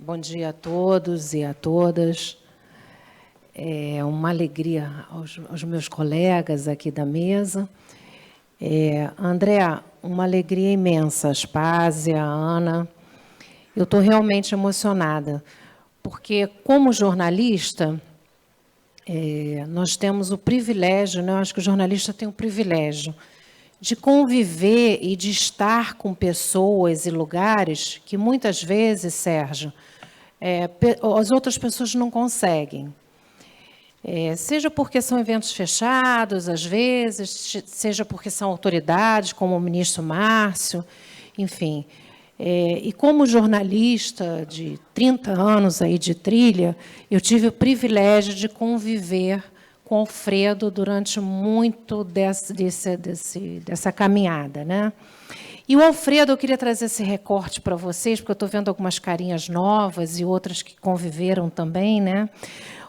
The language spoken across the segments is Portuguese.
Bom dia a todos e a todas. É uma alegria aos meus colegas aqui da mesa. André, uma alegria imensa, Aspásia, a Ana. Eu estou realmente emocionada, porque, como jornalista, nós temos o privilégio, né? Eu acho que o jornalista tem o privilégio de conviver e de estar com pessoas e lugares que, muitas vezes, Sérgio, as outras pessoas não conseguem. Seja porque são eventos fechados, às vezes, seja porque são autoridades, como o ministro Márcio, enfim. E como jornalista de 30 anos aí de trilha, eu tive o privilégio de conviver com o Alfredo durante muito dessa caminhada, né? E o Alfredo, eu queria trazer esse recorte para vocês, porque eu estou vendo algumas carinhas novas e outras que conviveram também, né?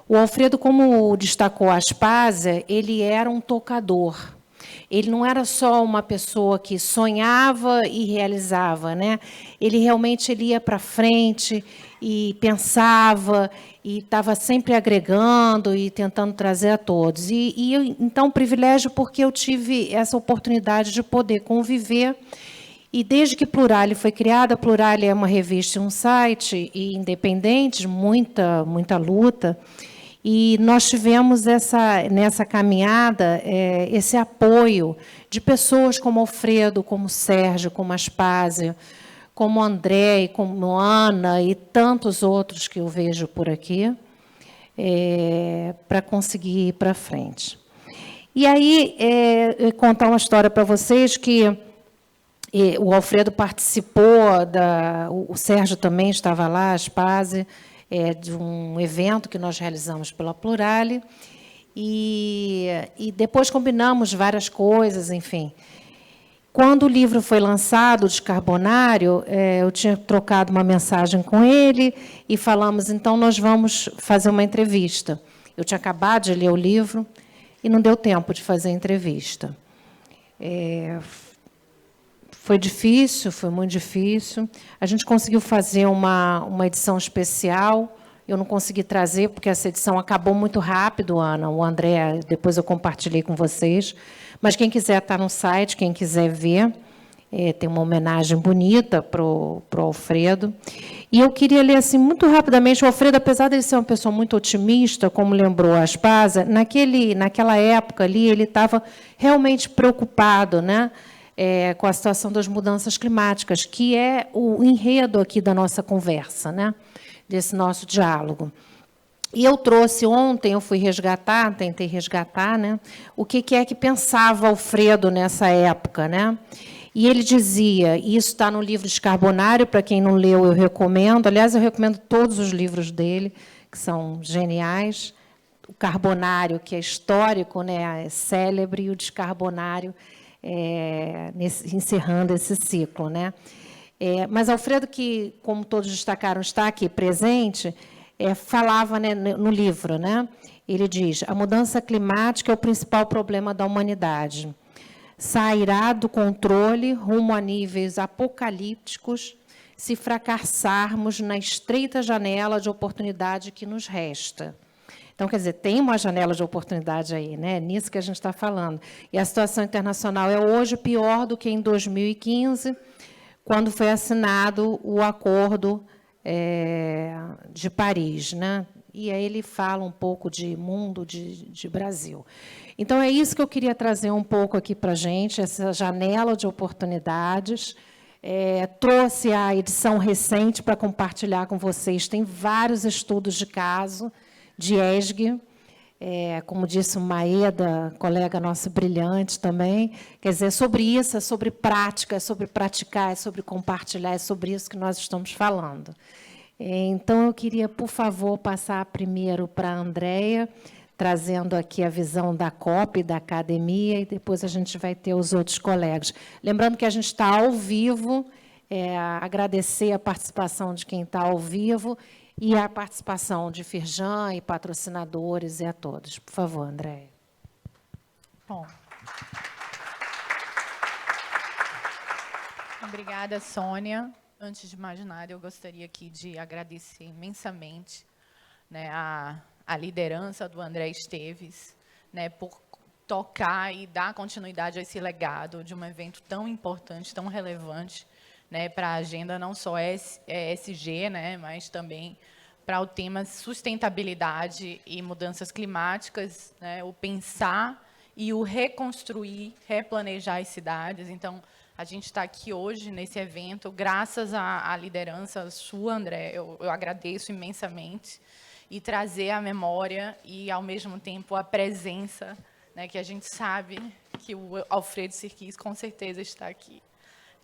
O Alfredo, como destacou a Aspásia, ele era um tocador. Ele não era só uma pessoa que sonhava e realizava, né? Ele realmente ia para frente e pensava e estava sempre agregando e tentando trazer a todos. Então, privilégio porque eu tive essa oportunidade de poder conviver. E desde que Plurale foi criada, Plurale é uma revista e um site independente, muita luta. E nós tivemos nessa caminhada esse apoio de pessoas como Alfredo, como Sérgio, como Aspásia, como André, como Ana e tantos outros que eu vejo por aqui, para conseguir ir para frente. E aí, contar uma história para vocês que o Alfredo participou, o Sérgio também estava lá, a Aspásia, de um evento que nós realizamos pela Plurale, e depois combinamos várias coisas, enfim. Quando o livro foi lançado, o Descarbonário, eu tinha trocado uma mensagem com ele e falamos, então, nós vamos fazer uma entrevista. Eu tinha acabado de ler o livro e não deu tempo de fazer a entrevista. Foi difícil, foi muito difícil. A gente conseguiu fazer uma edição especial. Eu não consegui trazer, porque essa edição acabou muito rápido, Ana. O André, depois eu compartilhei com vocês. Mas quem quiser estar no site, quem quiser ver, tem uma homenagem bonita para o Alfredo. E eu queria ler assim, muito rapidamente. O Alfredo, apesar de ele ser uma pessoa muito otimista, como lembrou a Aspásia, naquela época ali, ele estava realmente preocupado, né? Com a situação das mudanças climáticas, que é o enredo aqui da nossa conversa, né? Desse nosso diálogo. E eu trouxe ontem, eu fui resgatar, tentei resgatar, né? O que é que pensava Alfredo nessa época, né? E ele dizia, e isso está no livro Descarbonário, para quem não leu, eu recomendo. Aliás, eu recomendo todos os livros dele, que são geniais. O Carbonário, que é histórico, né? É célebre, e o Descarbonário, encerrando esse ciclo, né? Mas Alfredo, que, como todos destacaram, está aqui presente, falava, né, no livro, né? Ele diz: a mudança climática é o principal problema da humanidade. Sairá do controle rumo a níveis apocalípticos se fracassarmos na estreita janela de oportunidade que nos resta. Então, quer dizer, tem uma janela de oportunidade aí, né? Nisso que a gente está falando. E a situação internacional é hoje pior do que em 2015, quando foi assinado o Acordo de Paris, né? E aí ele fala um pouco de mundo, de Brasil. Então, é isso que eu queria trazer um pouco aqui para a gente, essa janela de oportunidades. Trouxe a edição recente para compartilhar com vocês. Tem vários estudos de caso, de ESG, como disse o Maeda, colega nossa brilhante também, quer dizer, sobre isso, é sobre prática, é sobre praticar, é sobre compartilhar, é sobre isso que nós estamos falando. Então, eu queria, por favor, passar primeiro para a Andréia, trazendo aqui a visão da COP, da academia, e depois a gente vai ter os outros colegas. Lembrando que a gente está ao vivo, agradecer a participação de quem está ao vivo, e a participação de Firjan e patrocinadores e a todos. Por favor, Andréia. Bom. Obrigada, Sônia. Antes de mais nada, eu gostaria aqui de agradecer imensamente, né, a liderança do André Esteves, né, por tocar e dar continuidade a esse legado de um evento tão importante, tão relevante, né, para a agenda não só ESG, né, mas também para o tema sustentabilidade e mudanças climáticas, né, o pensar e o reconstruir, replanejar as cidades. Então, a gente está aqui hoje nesse evento, graças à liderança sua, André, eu agradeço imensamente, e trazer a memória e, ao mesmo tempo, a presença, né, que a gente sabe que o Alfredo Sirkis, com certeza, está aqui.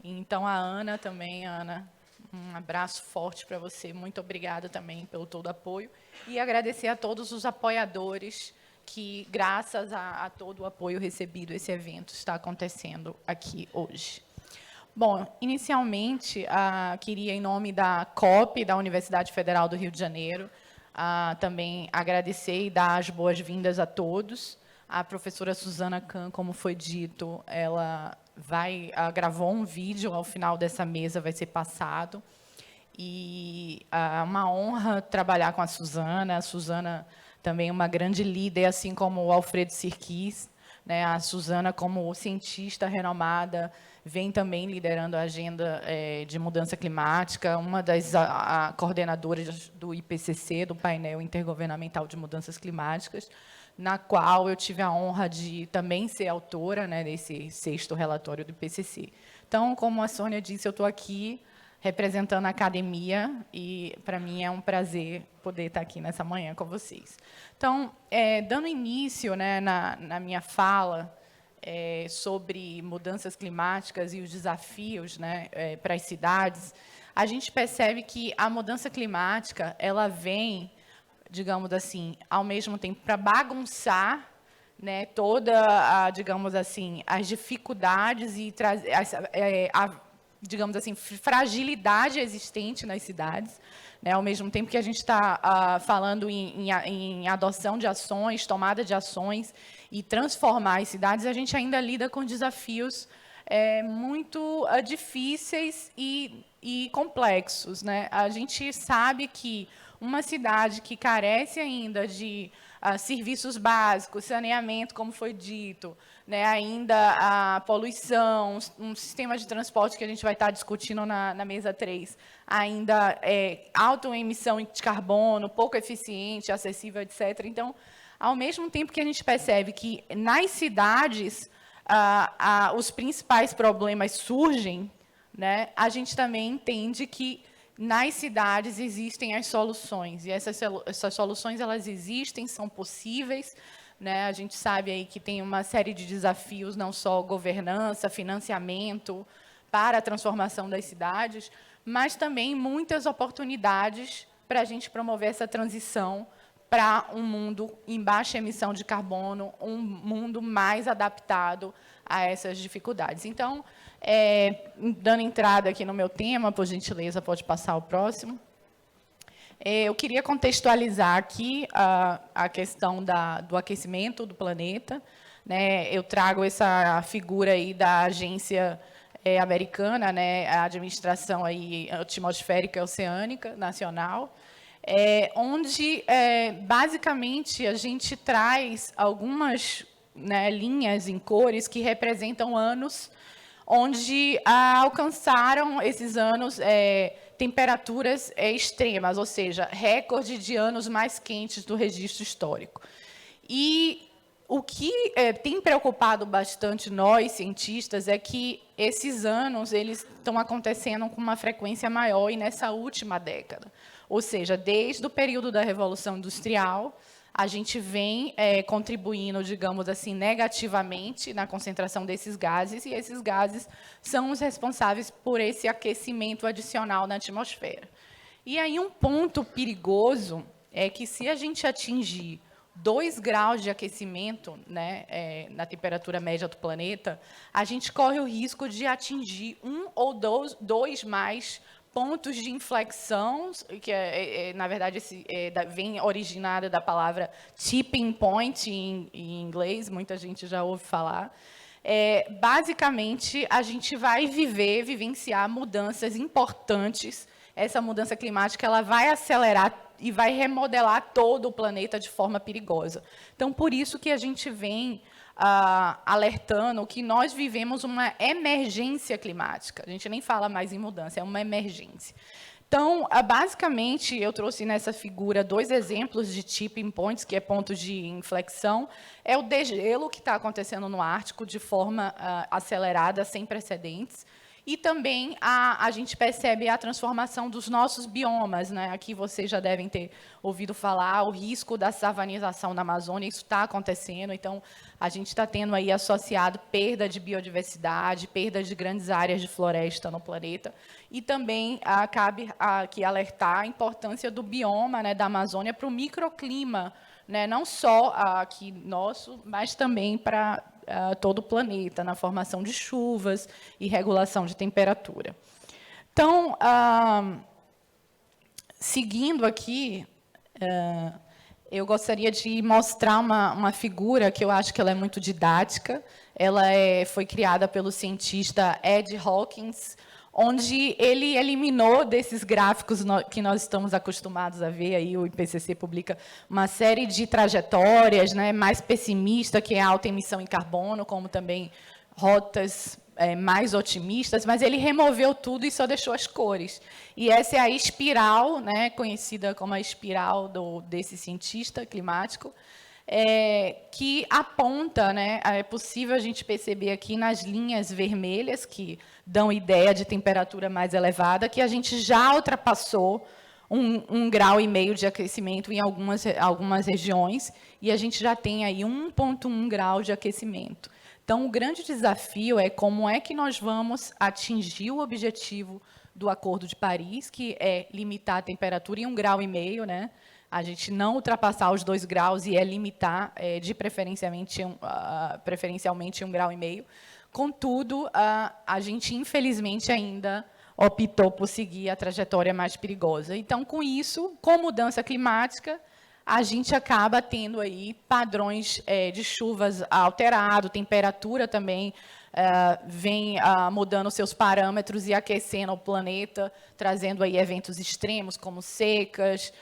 Então, a Ana também, Ana, um abraço forte para você, muito obrigada também pelo todo o apoio, e agradecer a todos os apoiadores que, graças a todo o apoio recebido, esse evento está acontecendo aqui hoje. Bom, inicialmente, queria, em nome da COP, da Universidade Federal do Rio de Janeiro, também agradecer e dar as boas-vindas a todos. A professora Suzana Kahn, como foi dito, ela gravou um vídeo ao final dessa mesa, vai ser passado. E é uma honra trabalhar com a Suzana. A Suzana também é uma grande líder, assim como o Alfredo Sirkis, né? A Suzana, como cientista renomada, vem também liderando a agenda de mudança climática, uma das coordenadoras do IPCC, do Painel Intergovernamental de Mudanças Climáticas, na qual eu tive a honra de também ser autora, né, desse 6º relatório do IPCC. Então, como a Sônia disse, eu estou aqui representando a academia, e para mim é um prazer poder estar aqui nessa manhã com vocês. Então, dando início, né, na minha fala sobre mudanças climáticas e os desafios, né, para as cidades, a gente percebe que a mudança climática ela vem, digamos assim, ao mesmo tempo para bagunçar, né, toda, digamos assim, as dificuldades e trazer digamos assim, fragilidade existente nas cidades, né, ao mesmo tempo que a gente está falando em adoção de ações, tomada de ações e transformar as cidades, a gente ainda lida com desafios muito difíceis e complexos, né? A gente sabe que uma cidade que carece ainda de serviços básicos, saneamento, como foi dito, né, ainda a poluição, um sistema de transporte que a gente vai estar discutindo na mesa 3, ainda alta emissão de carbono, pouco eficiente, acessível, etc. Então, ao mesmo tempo que a gente percebe que nas cidades os principais problemas surgem, né, a gente também entende que nas cidades existem as soluções, e essas soluções elas existem, são possíveis, né? A gente sabe aí que tem uma série de desafios, não só governança, financiamento para a transformação das cidades, mas também muitas oportunidades para a gente promover essa transição para um mundo em baixa emissão de carbono, um mundo mais adaptado a essas dificuldades. Então, dando entrada aqui no meu tema, por gentileza, pode passar o próximo. Eu queria contextualizar aqui a questão do aquecimento do planeta, né? Eu trago essa figura aí da agência americana, né? A administração aí atmosférica e oceânica nacional, onde basicamente a gente traz algumas, né, linhas em cores que representam anos onde alcançaram esses anos temperaturas extremas, ou seja, recorde de anos mais quentes do registro histórico. E o que tem preocupado bastante nós, cientistas, é que esses anos eles estão acontecendo com uma frequência maior e nessa última década. Ou seja, desde o período da Revolução Industrial, a gente vem contribuindo, digamos assim, negativamente na concentração desses gases, e esses gases são os responsáveis por esse aquecimento adicional na atmosfera. E aí um ponto perigoso é que, se a gente atingir 2 graus de aquecimento, né, na temperatura média do planeta, a gente corre o risco de atingir 1 ou 2 mais pontos de inflexão, que na verdade vem originada da palavra tipping point em inglês, muita gente já ouve falar, basicamente, a gente vai vivenciar mudanças importantes. Essa mudança climática ela vai acelerar e vai remodelar todo o planeta de forma perigosa. Então, por isso que a gente vem alertando que nós vivemos uma emergência climática. A gente nem fala mais em mudança, é uma emergência. Então, basicamente, eu trouxe nessa figura 2 exemplos de tipping points, que é pontos de inflexão. É o degelo que está acontecendo no Ártico de forma acelerada, sem precedentes. E também a gente percebe a transformação dos nossos biomas, né? Aqui vocês já devem ter ouvido falar o risco da savanização na Amazônia, isso está acontecendo, então a gente está tendo aí associado perda de biodiversidade, perda de grandes áreas de floresta no planeta, e também cabe aqui alertar a importância do bioma, né, da Amazônia para o microclima, né, não só aqui nosso, mas também para todo o planeta, na formação de chuvas e regulação de temperatura. Então, seguindo aqui, eu gostaria de mostrar uma figura que eu acho que ela é muito didática. Ela foi criada pelo cientista Ed Hawkins, onde ele eliminou desses gráficos que nós estamos acostumados a ver, aí o IPCC publica uma série de trajetórias, né, mais pessimista, que é a alta emissão em carbono, como também rotas mais otimistas, mas ele removeu tudo e só deixou as cores. E essa é a espiral, né, conhecida como a espiral desse cientista climático, que aponta, né, é possível a gente perceber aqui nas linhas vermelhas, que dão ideia de temperatura mais elevada, que a gente já ultrapassou 1,5 grau de aquecimento em algumas regiões, e a gente já tem aí 1,1 grau de aquecimento. Então, o grande desafio é como é que nós vamos atingir o objetivo do Acordo de Paris, que é limitar a temperatura em 1,5 grau, né? A gente não ultrapassar os 2 graus e limitar preferencialmente 1,5 grau. Contudo, a gente, infelizmente, ainda optou por seguir a trajetória mais perigosa. Então, com isso, com mudança climática, a gente acaba tendo aí padrões de chuvas alterados, temperatura também vem mudando seus parâmetros e aquecendo o planeta, trazendo aí eventos extremos, como secas,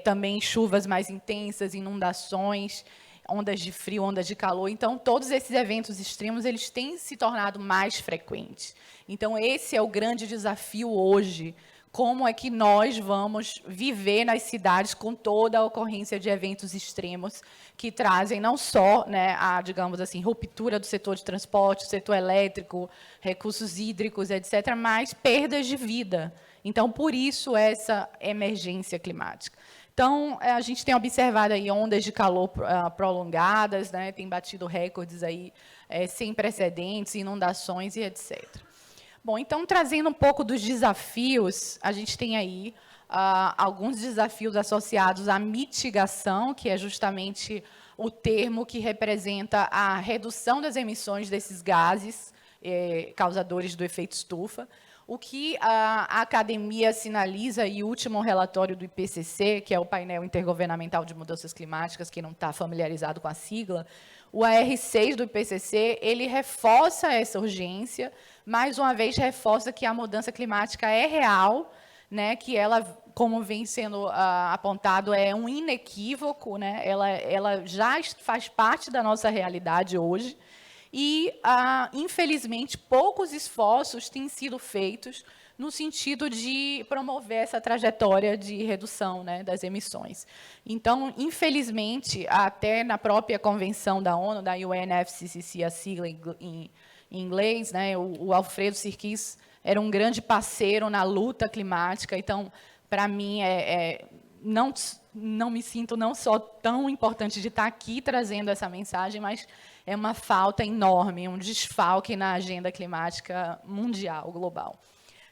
também chuvas mais intensas, inundações, ondas de frio, ondas de calor. Então, todos esses eventos extremos, eles têm se tornado mais frequentes. Então, esse é o grande desafio hoje. Como é que nós vamos viver nas cidades com toda a ocorrência de eventos extremos que trazem não só, né, digamos assim, ruptura do setor de transporte, setor elétrico, recursos hídricos, etc., mas perdas de vida. Então, por isso, essa emergência climática. Então, a gente tem observado aí ondas de calor prolongadas, né, tem batido recordes aí sem precedentes, inundações e etc. Bom, então, trazendo um pouco dos desafios, a gente tem aí alguns desafios associados à mitigação, que é justamente o termo que representa a redução das emissões desses gases causadores do efeito estufa. O que a academia sinaliza, e o último relatório do IPCC, que é o painel intergovernamental de mudanças climáticas, que não está familiarizado com a sigla, o AR6 do IPCC, ele reforça essa urgência, mais uma vez reforça que a mudança climática é real, né, que ela, como vem sendo apontado, é um inequívoco, né, ela já faz parte da nossa realidade hoje, e, infelizmente, poucos esforços têm sido feitos no sentido de promover essa trajetória de redução, né, das emissões. Então, infelizmente, até na própria convenção da ONU, da UNFCCC, a sigla em inglês, né, o Alfredo Sirkis era um grande parceiro na luta climática. Então, para mim, não me sinto não só tão importante de estar aqui trazendo essa mensagem, mas é uma falta enorme, um desfalque na agenda climática mundial, global.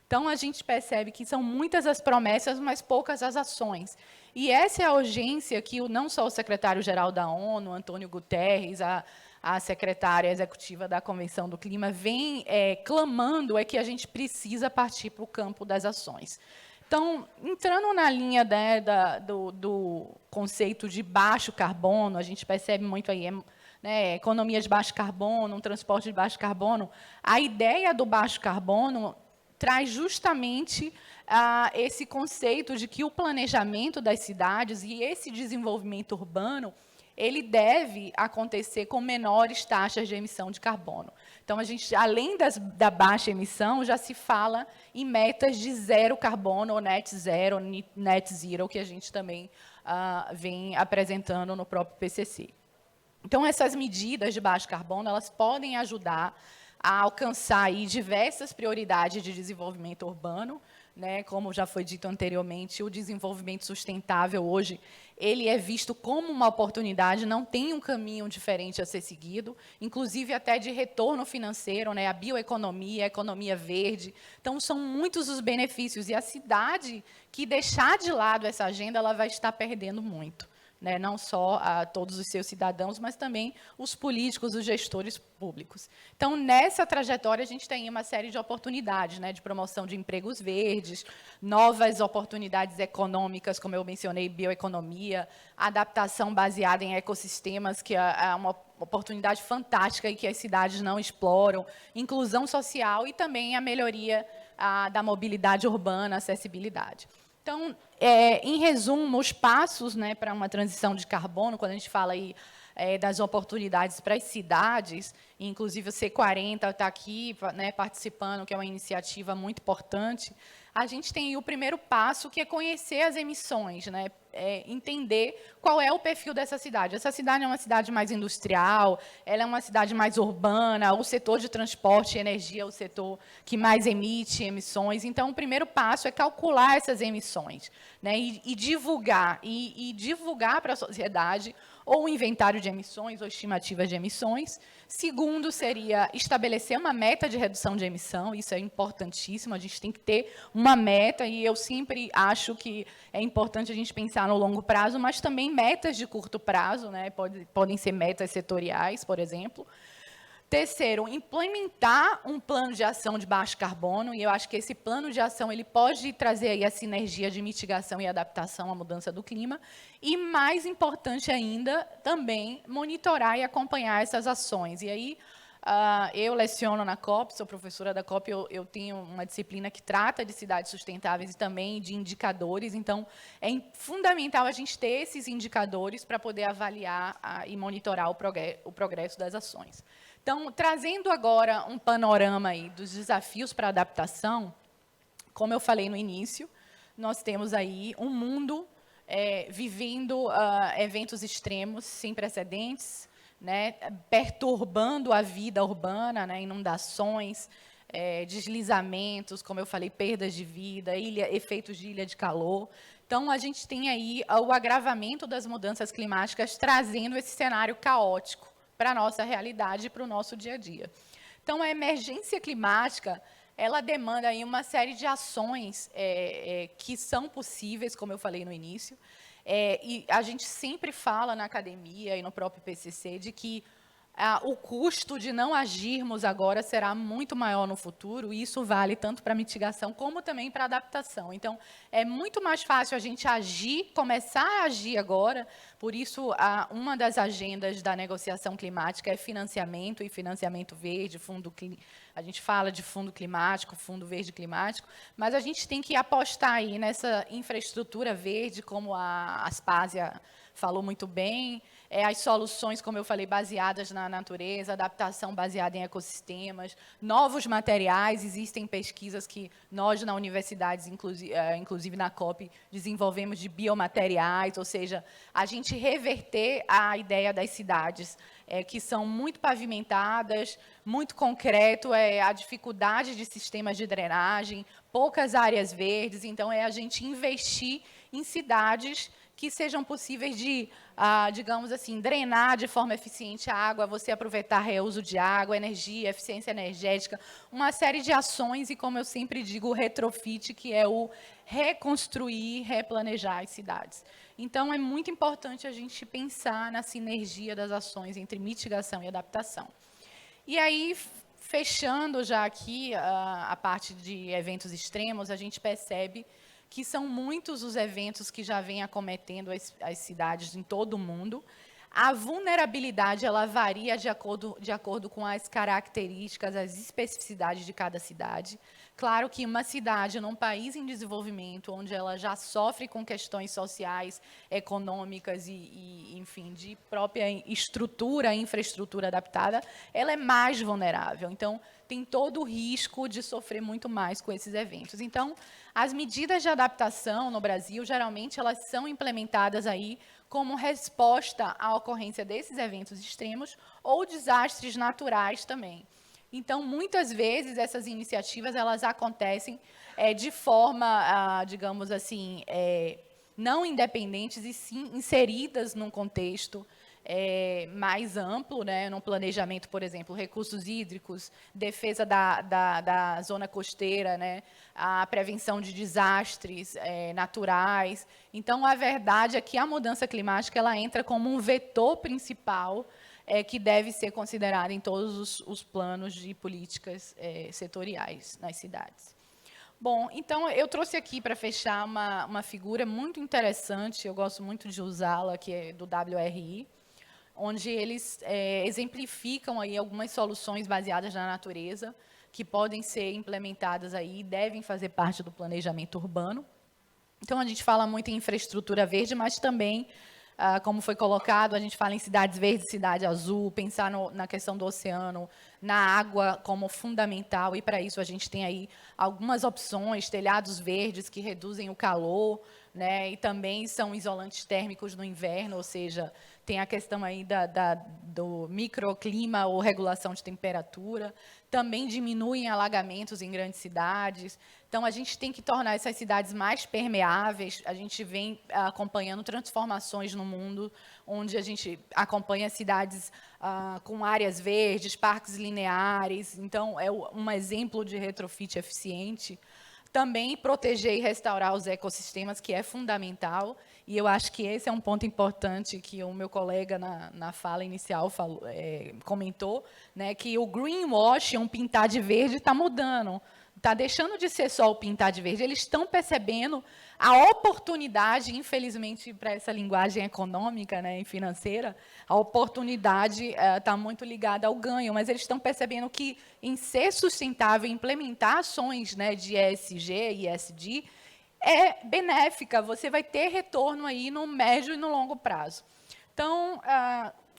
Então, a gente percebe que são muitas as promessas, mas poucas as ações. E essa é a urgência que não só o secretário-geral da ONU, Antônio Guterres, a secretária executiva da Convenção do Clima, vem clamando, é que a gente precisa partir para o campo das ações. Então, entrando na linha, né, do conceito de baixo carbono, a gente percebe muito aí né, economia de baixo carbono, um transporte de baixo carbono, a ideia do baixo carbono traz justamente esse conceito de que o planejamento das cidades e esse desenvolvimento urbano ele deve acontecer com menores taxas de emissão de carbono. Então, a gente, além da baixa emissão, já se fala em metas de zero carbono, ou net zero, que a gente também vem apresentando no próprio PCC. Então, essas medidas de baixo carbono, elas podem ajudar a alcançar aí diversas prioridades de desenvolvimento urbano, né? Como já foi dito anteriormente, o desenvolvimento sustentável hoje ele é visto como uma oportunidade, não tem um caminho diferente a ser seguido, inclusive até de retorno financeiro, né? A bioeconomia, a economia verde. Então, são muitos os benefícios, e a cidade que deixar de lado essa agenda, ela vai estar perdendo muito. Né, não só a todos os seus cidadãos, mas também os políticos, os gestores públicos. Então, nessa trajetória, a gente tem uma série de oportunidades, né, de promoção de empregos verdes, novas oportunidades econômicas, como eu mencionei, bioeconomia, adaptação baseada em ecossistemas, que é uma oportunidade fantástica e que as cidades não exploram, inclusão social e também a melhoria da mobilidade urbana, acessibilidade. Então, em resumo, os passos, né, para uma transição de carbono, quando a gente fala aí, das oportunidades para as cidades, inclusive o C40 está aqui, né, participando, que é uma iniciativa muito importante, a gente tem aí o primeiro passo, que é conhecer as emissões, né, entender qual é o perfil dessa cidade. Essa cidade é uma cidade mais industrial, ela é uma cidade mais urbana, o setor de transporte e energia é o setor que mais emite emissões. Então, o primeiro passo é calcular essas emissões, né, e divulgar para a sociedade ou um inventário de emissões ou estimativas de emissões. Segundo, seria estabelecer uma meta de redução de emissão, isso é importantíssimo, a gente tem que ter uma meta, e eu sempre acho que é importante a gente pensar no longo prazo, mas também metas de curto prazo, né? Podem ser metas setoriais, por exemplo. Terceiro, implementar um plano de ação de baixo carbono, e eu acho que esse plano de ação ele pode trazer aí a sinergia de mitigação e adaptação à mudança do clima, e, mais importante ainda, também monitorar e acompanhar essas ações. E aí, eu leciono na COP, sou professora da COP, eu tenho uma disciplina que trata de cidades sustentáveis e também de indicadores, então é fundamental a gente ter esses indicadores para poder avaliar e monitorar o progresso das ações. Então, trazendo agora um panorama aí dos desafios para a adaptação, como eu falei no início, nós temos aí um mundo vivendo eventos extremos sem precedentes, né, perturbando a vida urbana, né, inundações, deslizamentos, como eu falei, perdas de vida, efeitos de ilha de calor. Então, a gente tem aí o agravamento das mudanças climáticas trazendo esse cenário caótico para a nossa realidade e para o nosso dia a dia. Então, a emergência climática, ela demanda aí uma série de ações que são possíveis, como eu falei no início, e a gente sempre fala na academia e no próprio PCC de que o custo de não agirmos agora será muito maior no futuro, e isso vale tanto para mitigação como também para adaptação. Então, é muito mais fácil a gente agir, começar a agir agora, por isso, uma das agendas da negociação climática é financiamento e financiamento verde, a gente fala de fundo climático, fundo verde climático, mas a gente tem que apostar aí nessa infraestrutura verde, como a Aspásia falou muito bem, as soluções, como eu falei, baseadas na natureza, adaptação baseada em ecossistemas, novos materiais, existem pesquisas que nós, na universidade, inclusive na COP, desenvolvemos de biomateriais, ou seja, a gente reverter a ideia das cidades, que são muito pavimentadas, muito concreto, a dificuldade de sistemas de drenagem, poucas áreas verdes, então a gente investir em cidades que sejam possíveis de, digamos assim, drenar de forma eficiente a água, você aproveitar reuso de água, energia, eficiência energética, uma série de ações e, como eu sempre digo, o retrofit, que é o reconstruir, replanejar as cidades. Então, é muito importante a gente pensar na sinergia das ações entre mitigação e adaptação. E aí, fechando já aqui a parte de eventos extremos, a gente percebe que são muitos os eventos que já vêm acometendo as cidades em todo o mundo. A vulnerabilidade ela varia de acordo com as características, as especificidades de cada cidade. Claro que uma cidade num país em desenvolvimento, onde ela já sofre com questões sociais, econômicas enfim, de própria estrutura, infraestrutura adaptada, ela é mais vulnerável. Então, tem todo o risco de sofrer muito mais com esses eventos. Então, as medidas de adaptação no Brasil, geralmente, elas são implementadas aí como resposta à ocorrência desses eventos extremos ou desastres naturais também. Então, muitas vezes, essas iniciativas elas acontecem de forma, digamos assim, não independentes, e sim inseridas num contexto mais amplo, né, num planejamento, por exemplo, recursos hídricos, defesa da zona costeira, né, a prevenção de desastres naturais. Então, a verdade é que a mudança climática ela entra como um vetor principal que deve ser considerado em todos os planos de políticas setoriais nas cidades. Bom, então, eu trouxe aqui para fechar uma figura muito interessante, eu gosto muito de usá-la, que é do WRI, onde eles exemplificam aí algumas soluções baseadas na natureza, que podem ser implementadas aí, devem fazer parte do planejamento urbano. Então, a gente fala muito em infraestrutura verde, mas também, como foi colocado, a gente fala em cidades verdes, cidade azul, pensar na questão do oceano, na água como fundamental, e para isso a gente tem aí algumas opções, telhados verdes que reduzem o calor, né, e também são isolantes térmicos no inverno, ou seja, tem a questão aí do microclima ou regulação de temperatura, também diminuem alagamentos em grandes cidades. Então, a gente tem que tornar essas cidades mais permeáveis. A gente vem acompanhando transformações no mundo, onde a gente acompanha cidades com áreas verdes, parques lineares. Então, é um exemplo de retrofit eficiente. Também proteger e restaurar os ecossistemas, que é fundamental, e eu acho que esse é um ponto importante que o meu colega, na fala inicial, comentou, né, que o greenwash, um pintar de verde, está mudando, está deixando de ser só o pintar de verde, eles estão percebendo a oportunidade, infelizmente, para essa linguagem econômica, né, e financeira, a oportunidade está muito ligada ao ganho, mas eles estão percebendo que, em ser sustentável, implementar ações, né, de ESG e ESG, é benéfica, você vai ter retorno aí no médio e no longo prazo. Então,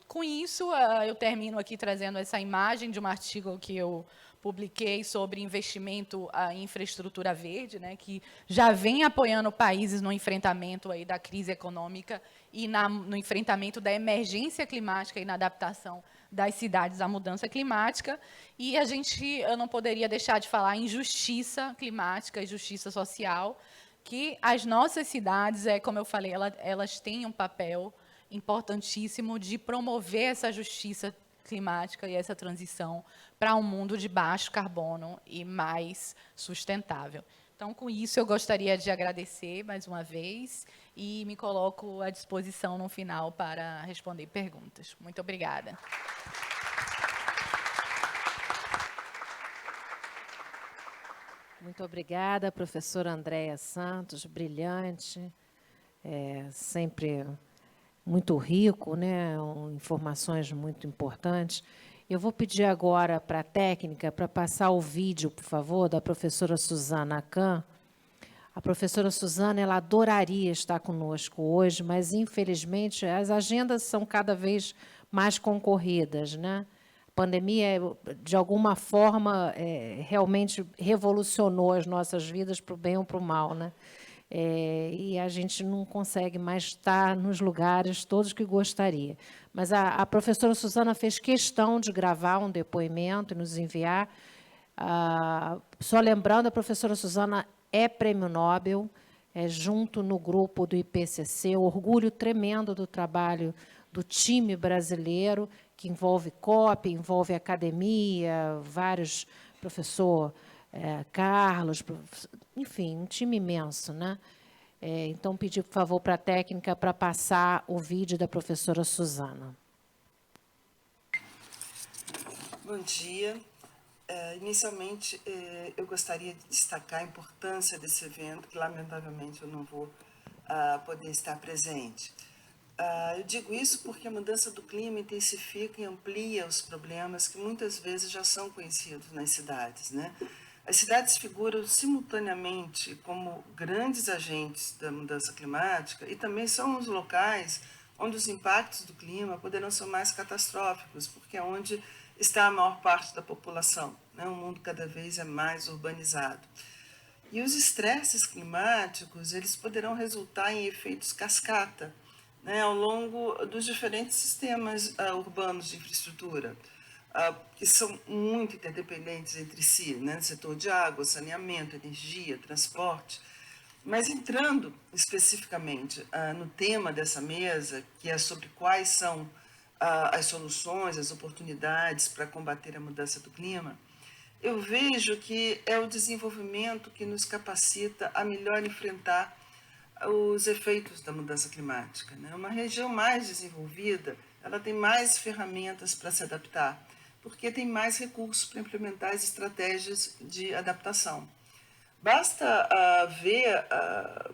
com isso, eu termino aqui trazendo essa imagem de um artigo que eu publiquei sobre investimento em infraestrutura verde, né, que já vem apoiando países no enfrentamento aí da crise econômica e no enfrentamento da emergência climática e na adaptação das cidades à mudança climática. E eu não poderia deixar de falar em justiça climática e justiça social, que as nossas cidades, como eu falei, elas têm um papel importantíssimo de promover essa justiça climática e essa transição para um mundo de baixo carbono e mais sustentável. Então, com isso, eu gostaria de agradecer mais uma vez e me coloco à disposição no final para responder perguntas. Muito obrigada. Muito obrigada, professora Andréa Santos, brilhante, sempre muito rico, né, informações muito importantes. Eu vou pedir agora para a técnica, para passar o vídeo, por favor, da professora Suzana Kahn. A professora Suzana, ela adoraria estar conosco hoje, mas, infelizmente, as agendas são cada vez mais concorridas, né? A pandemia, de alguma forma, realmente revolucionou as nossas vidas para o bem ou para o mal, né? E a gente não consegue mais estar nos lugares todos que gostaria. Mas a professora Suzana fez questão de gravar um depoimento e nos enviar. Só lembrando, a professora Suzana é prêmio Nobel, junto no grupo do IPCC, orgulho tremendo do trabalho do time brasileiro, que envolve COP, envolve academia, vários, professor Carlos, enfim, um time imenso, né? Então, pedir, por favor, para a técnica para passar o vídeo da professora Suzana. Bom dia. Inicialmente, eu gostaria de destacar a importância desse evento, que, lamentavelmente, eu não vou poder estar presente. Eu digo isso porque a mudança do clima intensifica e amplia os problemas que muitas vezes já são conhecidos nas cidades, né? As cidades figuram simultaneamente como grandes agentes da mudança climática e também são os locais onde os impactos do clima poderão ser mais catastróficos, porque é onde está a maior parte da população, né? O mundo cada vez é mais urbanizado. E os estresses climáticos, eles poderão resultar em efeitos cascata, né, ao longo dos diferentes sistemas urbanos de infraestrutura, que são muito interdependentes entre si, né, no setor de água, saneamento, energia, transporte. Mas entrando especificamente no tema dessa mesa, que é sobre quais são as soluções, as oportunidades para combater a mudança do clima, eu vejo que é o desenvolvimento que nos capacita a melhor enfrentar os efeitos da mudança climática, né? Uma região mais desenvolvida, ela tem mais ferramentas para se adaptar, porque tem mais recursos para implementar as estratégias de adaptação. Basta ver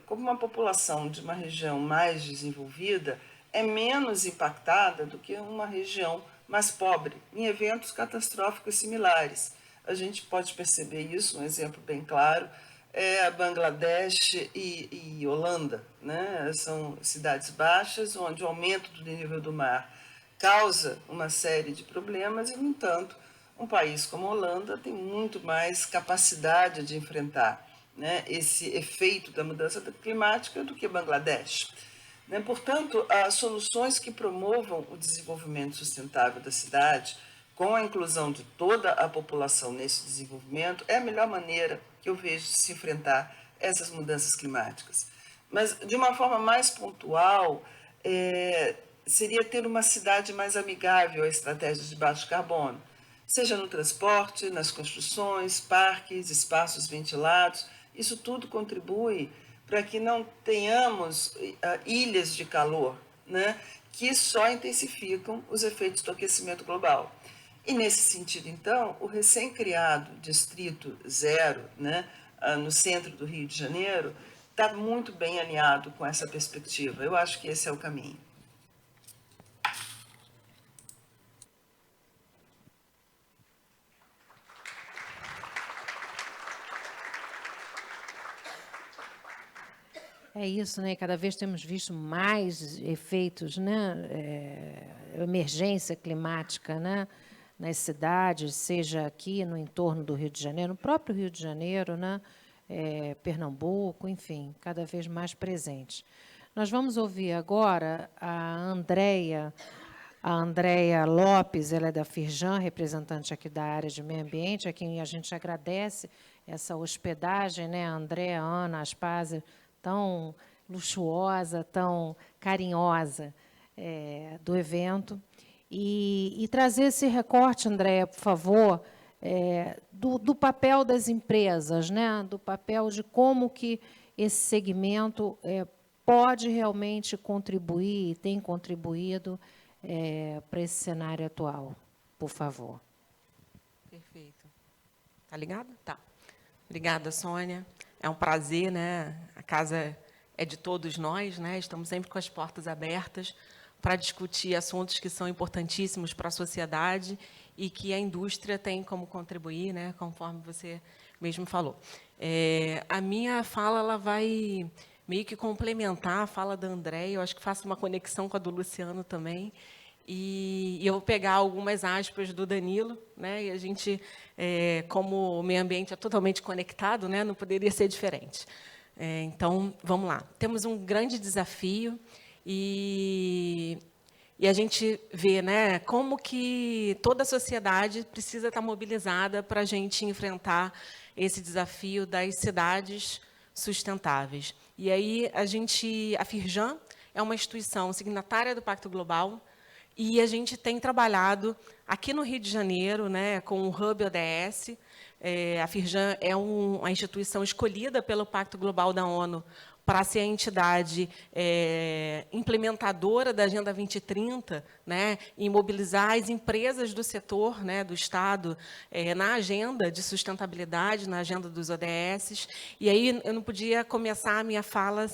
como uma população de uma região mais desenvolvida é menos impactada do que uma região mais pobre em eventos catastróficos similares. A gente pode perceber isso, um exemplo bem claro é Bangladesh e Holanda, né? São cidades baixas onde o aumento do nível do mar causa uma série de problemas e, no entanto, um país como a Holanda tem muito mais capacidade de enfrentar, né, esse efeito da mudança climática do que Bangladesh. Né? Portanto, as soluções que promovam o desenvolvimento sustentável da cidade, com a inclusão de toda a população nesse desenvolvimento, é a melhor maneira que eu vejo de se enfrentar essas mudanças climáticas. Mas, de uma forma mais pontual, seria ter uma cidade mais amigável a estratégias de baixo carbono, seja no transporte, nas construções, parques, espaços ventilados. Isso tudo contribui para que não tenhamos ilhas de calor, né, que só intensificam os efeitos do aquecimento global. E, nesse sentido, então, o recém-criado Distrito Zero, né, no centro do Rio de Janeiro, está muito bem alinhado com essa perspectiva. Eu acho que esse é o caminho. É isso, né? Cada vez temos visto mais efeitos, né? Emergência climática, né? Nas cidades, seja aqui no entorno do Rio de Janeiro, no próprio Rio de Janeiro, né? Pernambuco, enfim, cada vez mais presentes. Nós vamos ouvir agora a Andréia Lopes, ela é da Firjan, representante aqui da área de meio ambiente, a quem a gente agradece essa hospedagem, né? A Andréia, a Ana, a Aspásia, tão luxuosa, tão carinhosa do evento. E trazer esse recorte, Andréia, por favor, do papel das empresas, né? Do papel de como que esse segmento pode realmente contribuir e tem contribuído para esse cenário atual, por favor. Perfeito. Tá ligado? Tá. Obrigada, Sônia. É um prazer, né? A casa é de todos nós, né? Estamos sempre com as portas abertas para discutir assuntos que são importantíssimos para a sociedade e que a indústria tem como contribuir, né? Conforme você mesmo falou. A minha fala ela vai meio que complementar a fala da Andréia, eu acho que faço uma conexão com a do Luciano também, e eu vou pegar algumas aspas do Danilo, né? E a gente, como o meio ambiente é totalmente conectado, né? Não poderia ser diferente. Então, vamos lá. Temos um grande desafio e a gente vê, né, como que toda a sociedade precisa estar mobilizada para a gente enfrentar esse desafio das cidades sustentáveis. E aí a Firjan é uma instituição signatária do Pacto Global e a gente tem trabalhado aqui no Rio de Janeiro, né, com o Hub ODS. A Firjan é uma instituição escolhida pelo Pacto Global da ONU para ser a entidade implementadora da Agenda 2030, né, e mobilizar as empresas do setor, né, do Estado, na agenda de sustentabilidade, na agenda dos ODS. E aí eu não podia começar a minha fala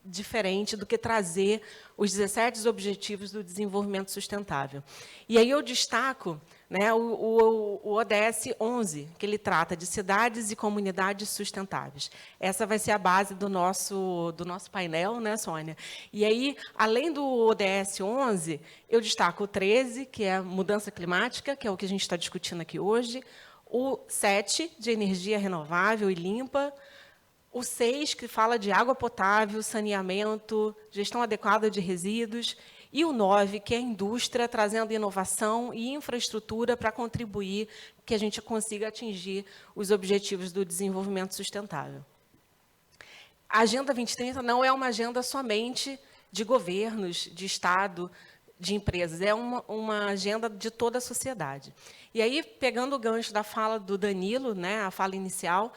diferente do que trazer os 17 Objetivos do Desenvolvimento Sustentável. E aí eu destaco, né, o ODS 11, que ele trata de cidades e comunidades sustentáveis. Essa vai ser a base do nosso painel, né, Sônia? E aí, além do ODS 11, eu destaco o 13, que é mudança climática, que é o que a gente está discutindo aqui hoje, o 7, de energia renovável e limpa, o 6, que fala de água potável, saneamento, gestão adequada de resíduos, e o 9, que é a indústria, trazendo inovação e infraestrutura para contribuir que a gente consiga atingir os objetivos do desenvolvimento sustentável. A Agenda 2030 não é uma agenda somente de governos, de Estado, de empresas, é uma agenda de toda a sociedade. E aí, pegando o gancho da fala do Danilo, né, a fala inicial,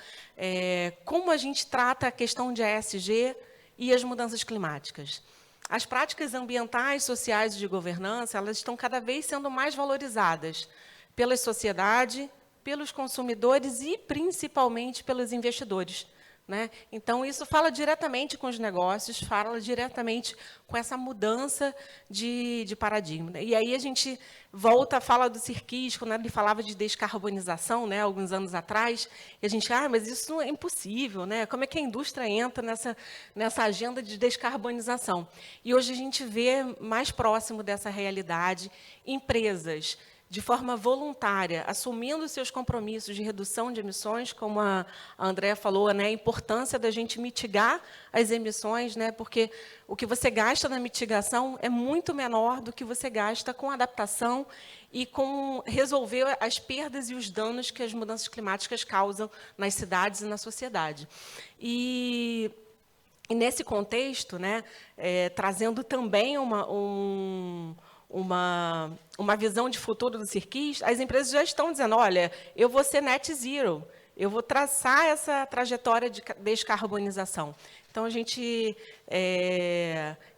como a gente trata a questão de ESG e as mudanças climáticas? As práticas ambientais, sociais e de governança, elas estão cada vez sendo mais valorizadas pela sociedade, pelos consumidores e, principalmente, pelos investidores, né? Então, isso fala diretamente com os negócios, fala diretamente com essa mudança de paradigma. E aí a gente volta à fala do Sirkis, quando ele falava de descarbonização, né, alguns anos atrás, e a gente, mas isso é impossível, né? Como é que a indústria entra nessa agenda de descarbonização? E hoje a gente vê mais próximo dessa realidade empresas de forma voluntária, assumindo seus compromissos de redução de emissões, como a Andréa falou, né, a importância da gente mitigar as emissões, né, porque o que você gasta na mitigação é muito menor do que você gasta com adaptação e com resolver as perdas e os danos que as mudanças climáticas causam nas cidades e na sociedade. E nesse contexto, né, trazendo também uma visão de futuro do Sirkis, as empresas já estão dizendo, olha, eu vou ser net zero, eu vou traçar essa trajetória de descarbonização. Então, a gente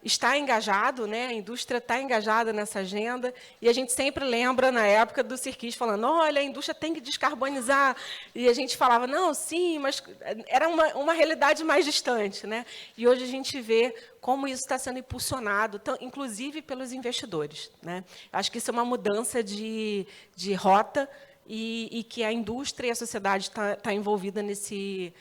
está engajado, né? A indústria está engajada nessa agenda, e a gente sempre lembra, na época, do Sirkis falando, olha, a indústria tem que descarbonizar, e a gente falava, não, sim, mas era uma realidade mais distante, né? E hoje a gente vê como isso está sendo impulsionado, inclusive pelos investidores, né? Acho que isso é uma mudança de rota, e que a indústria e a sociedade está envolvida nesse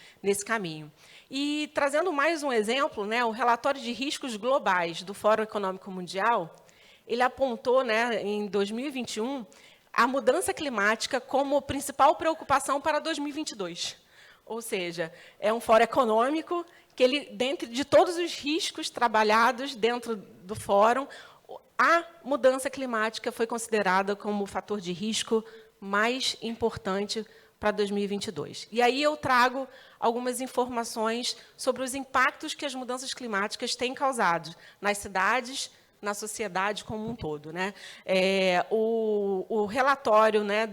caminho. E, trazendo mais um exemplo, né, o relatório de riscos globais do Fórum Econômico Mundial, ele apontou, né, em 2021, a mudança climática como principal preocupação para 2022. Ou seja, é um fórum econômico que, dentro de todos os riscos trabalhados dentro do fórum, a mudança climática foi considerada como o fator de risco mais importante para 2022. E aí eu trago algumas informações sobre os impactos que as mudanças climáticas têm causado nas cidades, na sociedade como um todo, né? O relatório, né,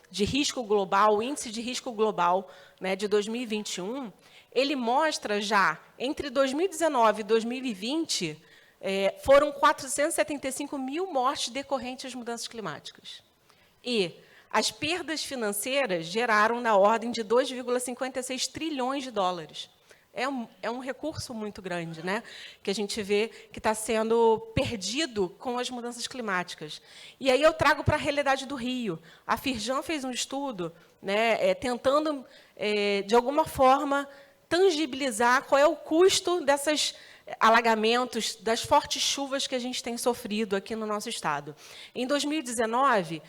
de risco global, o índice de risco global, né, de 2021, ele mostra já, entre 2019 e 2020, foram 475 mil mortes decorrentes às mudanças climáticas. E as perdas financeiras geraram na ordem de 2,56 trilhões de dólares. É um recurso muito grande, né, que a gente vê que está sendo perdido com as mudanças climáticas. E aí eu trago para a realidade do Rio. A Firjan fez um estudo, né, tentando, de alguma forma, tangibilizar qual é o custo desses alagamentos, das fortes chuvas que a gente tem sofrido aqui no nosso estado. Em 2019,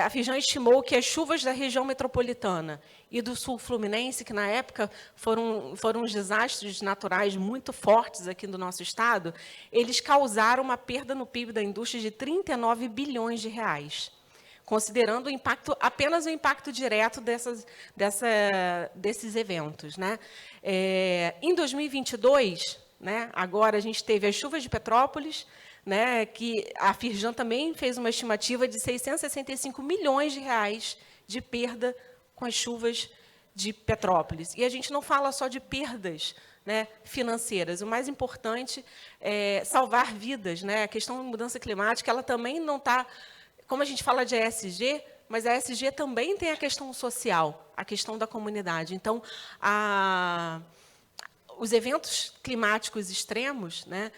a Firjan estimou que as chuvas da região metropolitana e do sul fluminense, que na época foram os desastres naturais muito fortes aqui no nosso estado, eles causaram uma perda no PIB da indústria de 39 bilhões de reais, considerando o impacto, apenas o impacto direto desses eventos, né? Em 2022, né, agora a gente teve as chuvas de Petrópolis, né, que a Firjan também fez uma estimativa de 665 milhões de reais de perda com as chuvas de Petrópolis. E a gente não fala só de perdas, né, financeiras. O mais importante é salvar vidas, né? A questão da mudança climática, ela também não está, como a gente fala de ESG, mas a ESG também tem a questão social, a questão da comunidade. Então, os eventos climáticos extremos, né,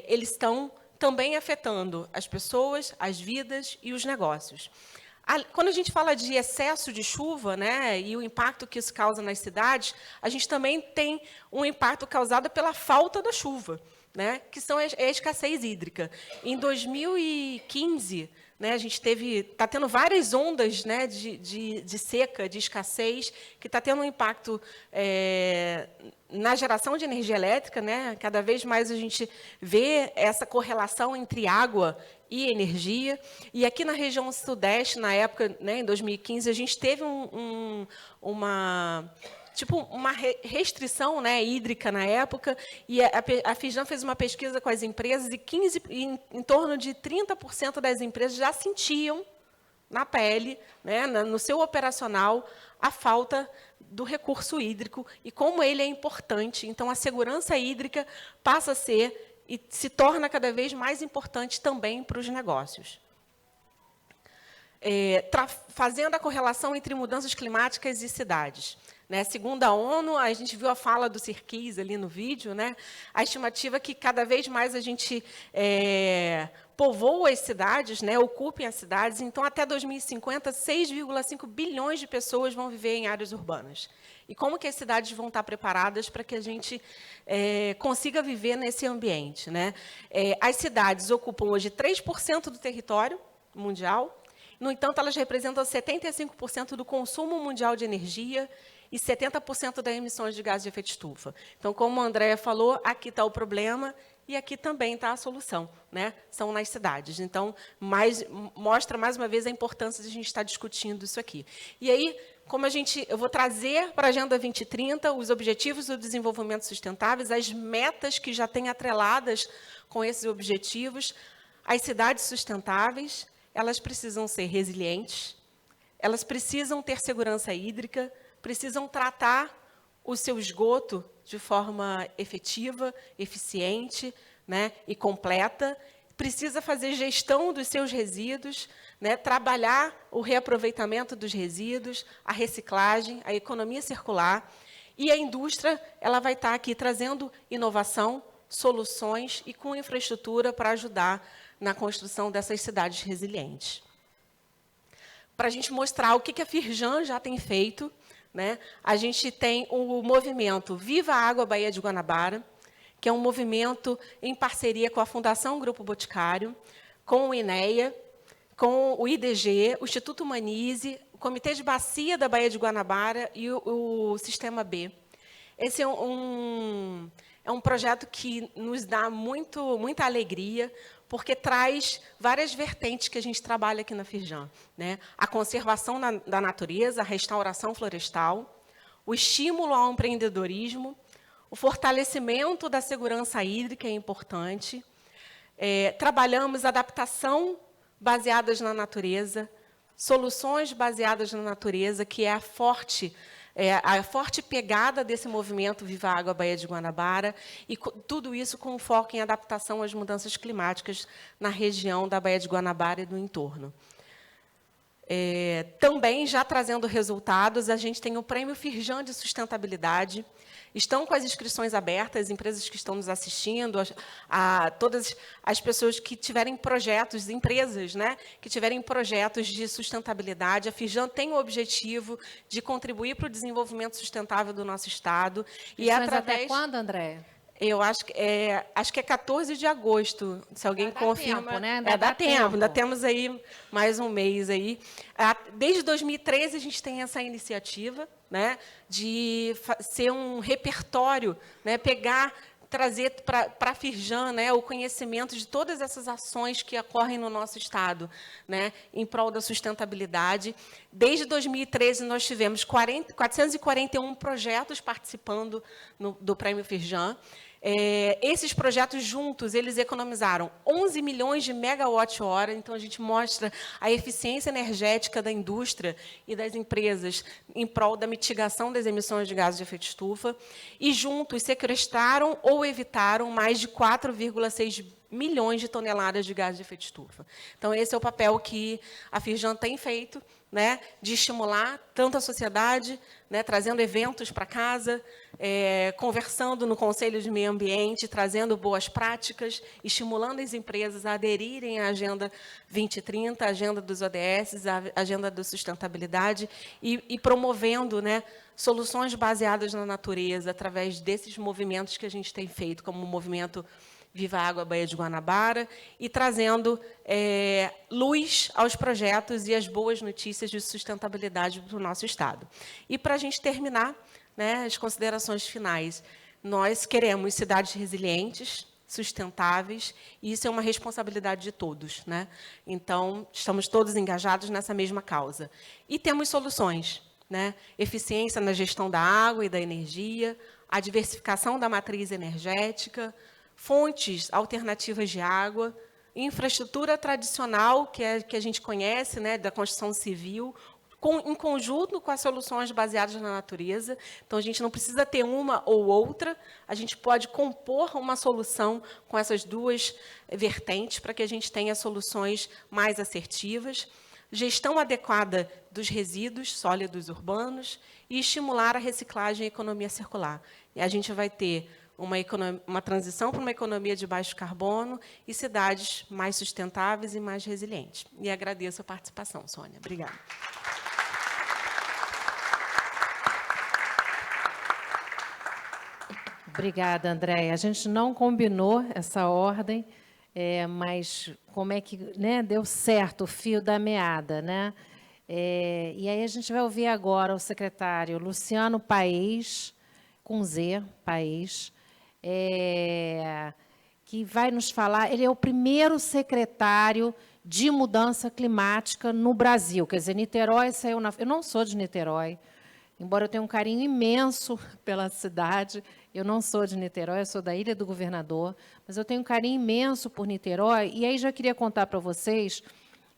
eles estão também afetando as pessoas, as vidas e os negócios. Quando a gente fala de excesso de chuva, né, e o impacto que isso causa nas cidades, a gente também tem um impacto causado pela falta da chuva, né, que são a escassez hídrica. Em 2015, né, a gente está tendo várias ondas, né, de seca, de escassez, que está tendo um impacto na geração de energia elétrica, né? Cada vez mais a gente vê essa correlação entre água e energia. E aqui na região sudeste, na época, né, em 2015, a gente teve uma restrição, né, hídrica na época, e a Firjan fez uma pesquisa com as empresas e em torno de 30% das empresas já sentiam na pele, né, no seu operacional, a falta do recurso hídrico e como ele é importante. Então, a segurança hídrica passa a ser e se torna cada vez mais importante também para os negócios. Fazendo a correlação entre mudanças climáticas e cidades. Né? Segundo a ONU, a gente viu a fala do Sirkis ali no vídeo, né? A estimativa é que cada vez mais a gente povoa as cidades, né? Ocupem as cidades. Então, até 2050, 6,5 bilhões de pessoas vão viver em áreas urbanas. E como que as cidades vão estar preparadas para que a gente consiga viver nesse ambiente? Né? As cidades ocupam hoje 3% do território mundial. No entanto, elas representam 75% do consumo mundial de energia e 70% das emissões de gases de efeito estufa. Então, como a Andréa falou, aqui está o problema e aqui também está a solução, né? São nas cidades. Então, mostra mais uma vez a importância de a gente estar discutindo isso aqui. E aí, eu vou trazer para a Agenda 2030 os objetivos do desenvolvimento sustentáveis, as metas que já têm atreladas com esses objetivos. As cidades sustentáveis, elas precisam ser resilientes, elas precisam ter segurança hídrica, precisam tratar o seu esgoto de forma efetiva, eficiente, né, e completa, precisa fazer gestão dos seus resíduos, né, trabalhar o reaproveitamento dos resíduos, a reciclagem, a economia circular, e a indústria ela vai estar aqui trazendo inovação, soluções e com infraestrutura para ajudar na construção dessas cidades resilientes. Para a gente mostrar o que a Firjan já tem feito, né, a gente tem o movimento Viva a Água Baía de Guanabara, que é um movimento em parceria com a Fundação Grupo Boticário, com o INEA, com o IDG, o Instituto Manise, o Comitê de Bacia da Baía de Guanabara e o Sistema B. Esse é um projeto que nos dá muita alegria, porque traz várias vertentes que a gente trabalha aqui na Firjan, né? A conservação da natureza, a restauração florestal, o estímulo ao empreendedorismo, o fortalecimento da segurança hídrica é importante. Trabalhamos adaptação baseadas na natureza, soluções baseadas na natureza, que é a forte pegada desse movimento Viva a Água Baía de Guanabara, e tudo isso com foco em adaptação às mudanças climáticas na região da Baía de Guanabara e do entorno. Também, já trazendo resultados, a gente tem o Prêmio Firjan de Sustentabilidade. Estão com as inscrições abertas, as empresas que estão nos assistindo, todas as pessoas que tiverem projetos, empresas, né, que tiverem projetos de sustentabilidade. A Firjan tem o objetivo de contribuir para o desenvolvimento sustentável do nosso Estado. E através... Até quando, André? Eu acho que é 14 de agosto, se alguém confirma. Tempo, né? Dá tempo, ainda temos aí mais um mês aí. Desde 2013 a gente tem essa iniciativa, né, de ser um repertório, né, trazer para a Firjan, né, o conhecimento de todas essas ações que ocorrem no nosso Estado, né, em prol da sustentabilidade. Desde 2013, nós tivemos 441 projetos participando do Prêmio Firjan. Esses projetos juntos, eles economizaram 11 milhões de megawatt-hora, então a gente mostra a eficiência energética da indústria e das empresas em prol da mitigação das emissões de gases de efeito estufa, e juntos sequestraram ou evitaram mais de 4,6 milhões de toneladas de gases de efeito estufa. Então, esse é o papel que a Firjan tem feito, né, de estimular tanto a sociedade, né, trazendo eventos para casa, conversando no Conselho de Meio Ambiente, trazendo boas práticas, estimulando as empresas a aderirem à Agenda 2030, a Agenda dos ODS, a Agenda da Sustentabilidade, e promovendo, né, soluções baseadas na natureza, através desses movimentos que a gente tem feito, como o movimento Viva a Água Baía de Guanabara, e trazendo luz aos projetos e as boas notícias de sustentabilidade para o nosso Estado. E, para a gente terminar, né, as considerações finais, nós queremos cidades resilientes, sustentáveis, e isso é uma responsabilidade de todos, né? Então, estamos todos engajados nessa mesma causa. E temos soluções, né? Eficiência na gestão da água e da energia, a diversificação da matriz energética, fontes alternativas de água, infraestrutura tradicional, que a gente conhece, né, da construção civil, em conjunto com as soluções baseadas na natureza. Então, a gente não precisa ter uma ou outra, a gente pode compor uma solução com essas duas vertentes para que a gente tenha soluções mais assertivas, gestão adequada dos resíduos sólidos urbanos e estimular a reciclagem e a economia circular. E a gente vai ter uma transição para uma economia de baixo carbono e cidades mais sustentáveis e mais resilientes. E agradeço a participação, Sônia. Obrigada. Obrigada, Andréia. A gente não combinou essa ordem, mas como é que, né, deu certo o fio da meada, né? E aí a gente vai ouvir agora o secretário Luciano Paes, com Z, Paes, que vai nos falar. Ele é o primeiro secretário de mudança climática no Brasil. Quer dizer, Niterói saiu na... Eu não sou de Niterói, embora eu tenha um carinho imenso pela cidade. Eu não sou de Niterói, eu sou da Ilha do Governador, mas eu tenho um carinho imenso por Niterói. E aí já queria contar para vocês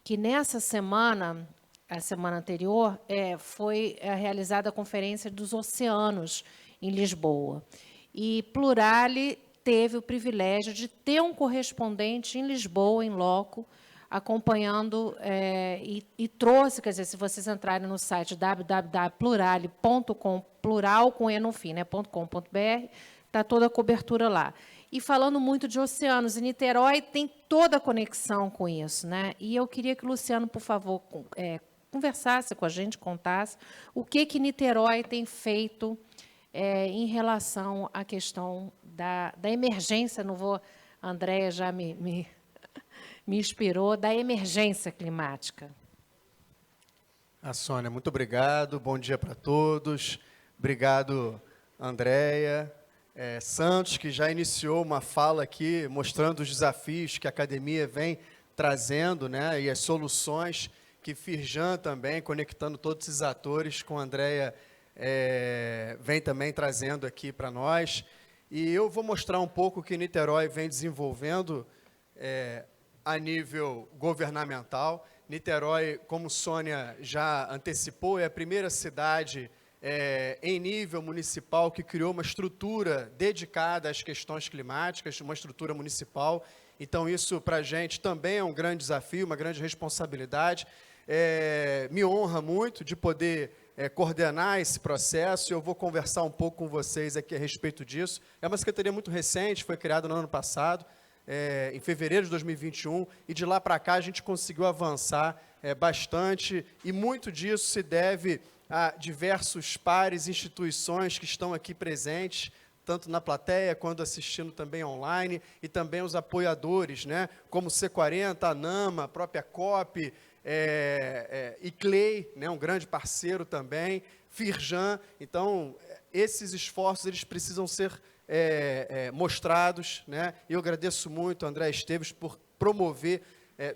que nessa semana, a semana anterior, foi realizada a Conferência dos Oceanos em Lisboa. E Plurale teve o privilégio de ter um correspondente em Lisboa, em loco, acompanhando e trouxe, quer dizer, se vocês entrarem no site www.plurale.com, plural com E no fim, né, .com.br, está toda a cobertura lá. E falando muito de oceanos, e Niterói tem toda a conexão com isso, né? E eu queria que o Luciano, por favor, conversasse com a gente, contasse o que Niterói tem feito em relação à questão da emergência, não vou, a Andréia já me inspirou, da emergência climática. Sônia, muito obrigado, bom dia para todos. Obrigado, Andréia. Santos, que já iniciou uma fala aqui, mostrando os desafios que a academia vem trazendo, né, e as soluções que Firjan também, conectando todos esses atores com a Andréia, vem também trazendo aqui para nós. E eu vou mostrar um pouco o que Niterói vem desenvolvendo a nível governamental. Niterói, como Sônia já antecipou, é a primeira cidade em nível municipal que criou uma estrutura dedicada às questões climáticas, uma estrutura municipal. Então, isso para a gente também é um grande desafio, uma grande responsabilidade. Me honra muito de poder coordenar esse processo. Eu vou conversar um pouco com vocês aqui a respeito disso. É uma secretaria muito recente, foi criada no ano passado, em fevereiro de 2021, e de lá para cá a gente conseguiu avançar bastante, e muito disso se deve a diversos pares, instituições que estão aqui presentes, tanto na plateia, quanto assistindo também online, e também os apoiadores, né, como o C40, a NAMA, a própria COP, ICLEI, né, um grande parceiro também, Firjan. Então, esses esforços eles precisam ser mostrados, né? E eu agradeço muito, André Esteves, por promover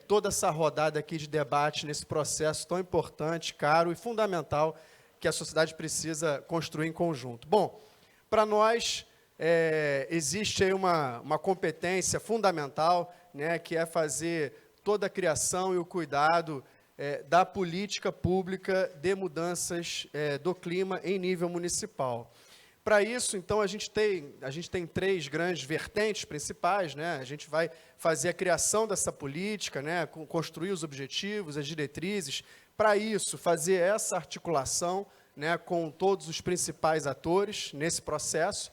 toda essa rodada aqui de debate nesse processo tão importante, caro e fundamental que a sociedade precisa construir em conjunto. Bom, para nós existe aí uma competência fundamental, né, que é fazer toda a criação e o cuidado da política pública de mudanças do clima em nível municipal. Para isso, então, a gente tem três grandes vertentes principais, né? A gente vai fazer a criação dessa política, né? Construir os objetivos, as diretrizes. Para isso, fazer essa articulação, né, com todos os principais atores nesse processo,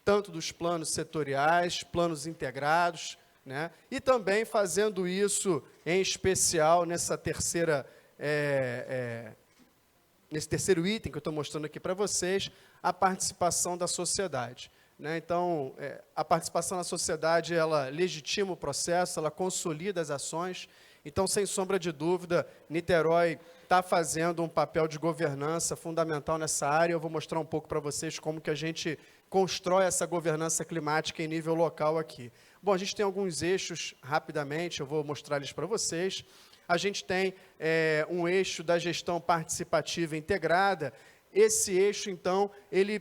tanto dos planos setoriais, planos integrados, né, e também fazendo isso, em especial, nesse terceiro item que eu estou mostrando aqui para vocês, a participação da sociedade. Né? Então, a participação da sociedade, ela legitima o processo, ela consolida as ações. Então, sem sombra de dúvida, Niterói está fazendo um papel de governança fundamental nessa área. Eu vou mostrar um pouco para vocês como que a gente constrói essa governança climática em nível local aqui. Bom, a gente tem alguns eixos, rapidamente, eu vou mostrar eles para vocês. A gente tem um eixo da gestão participativa integrada. Esse eixo, então, ele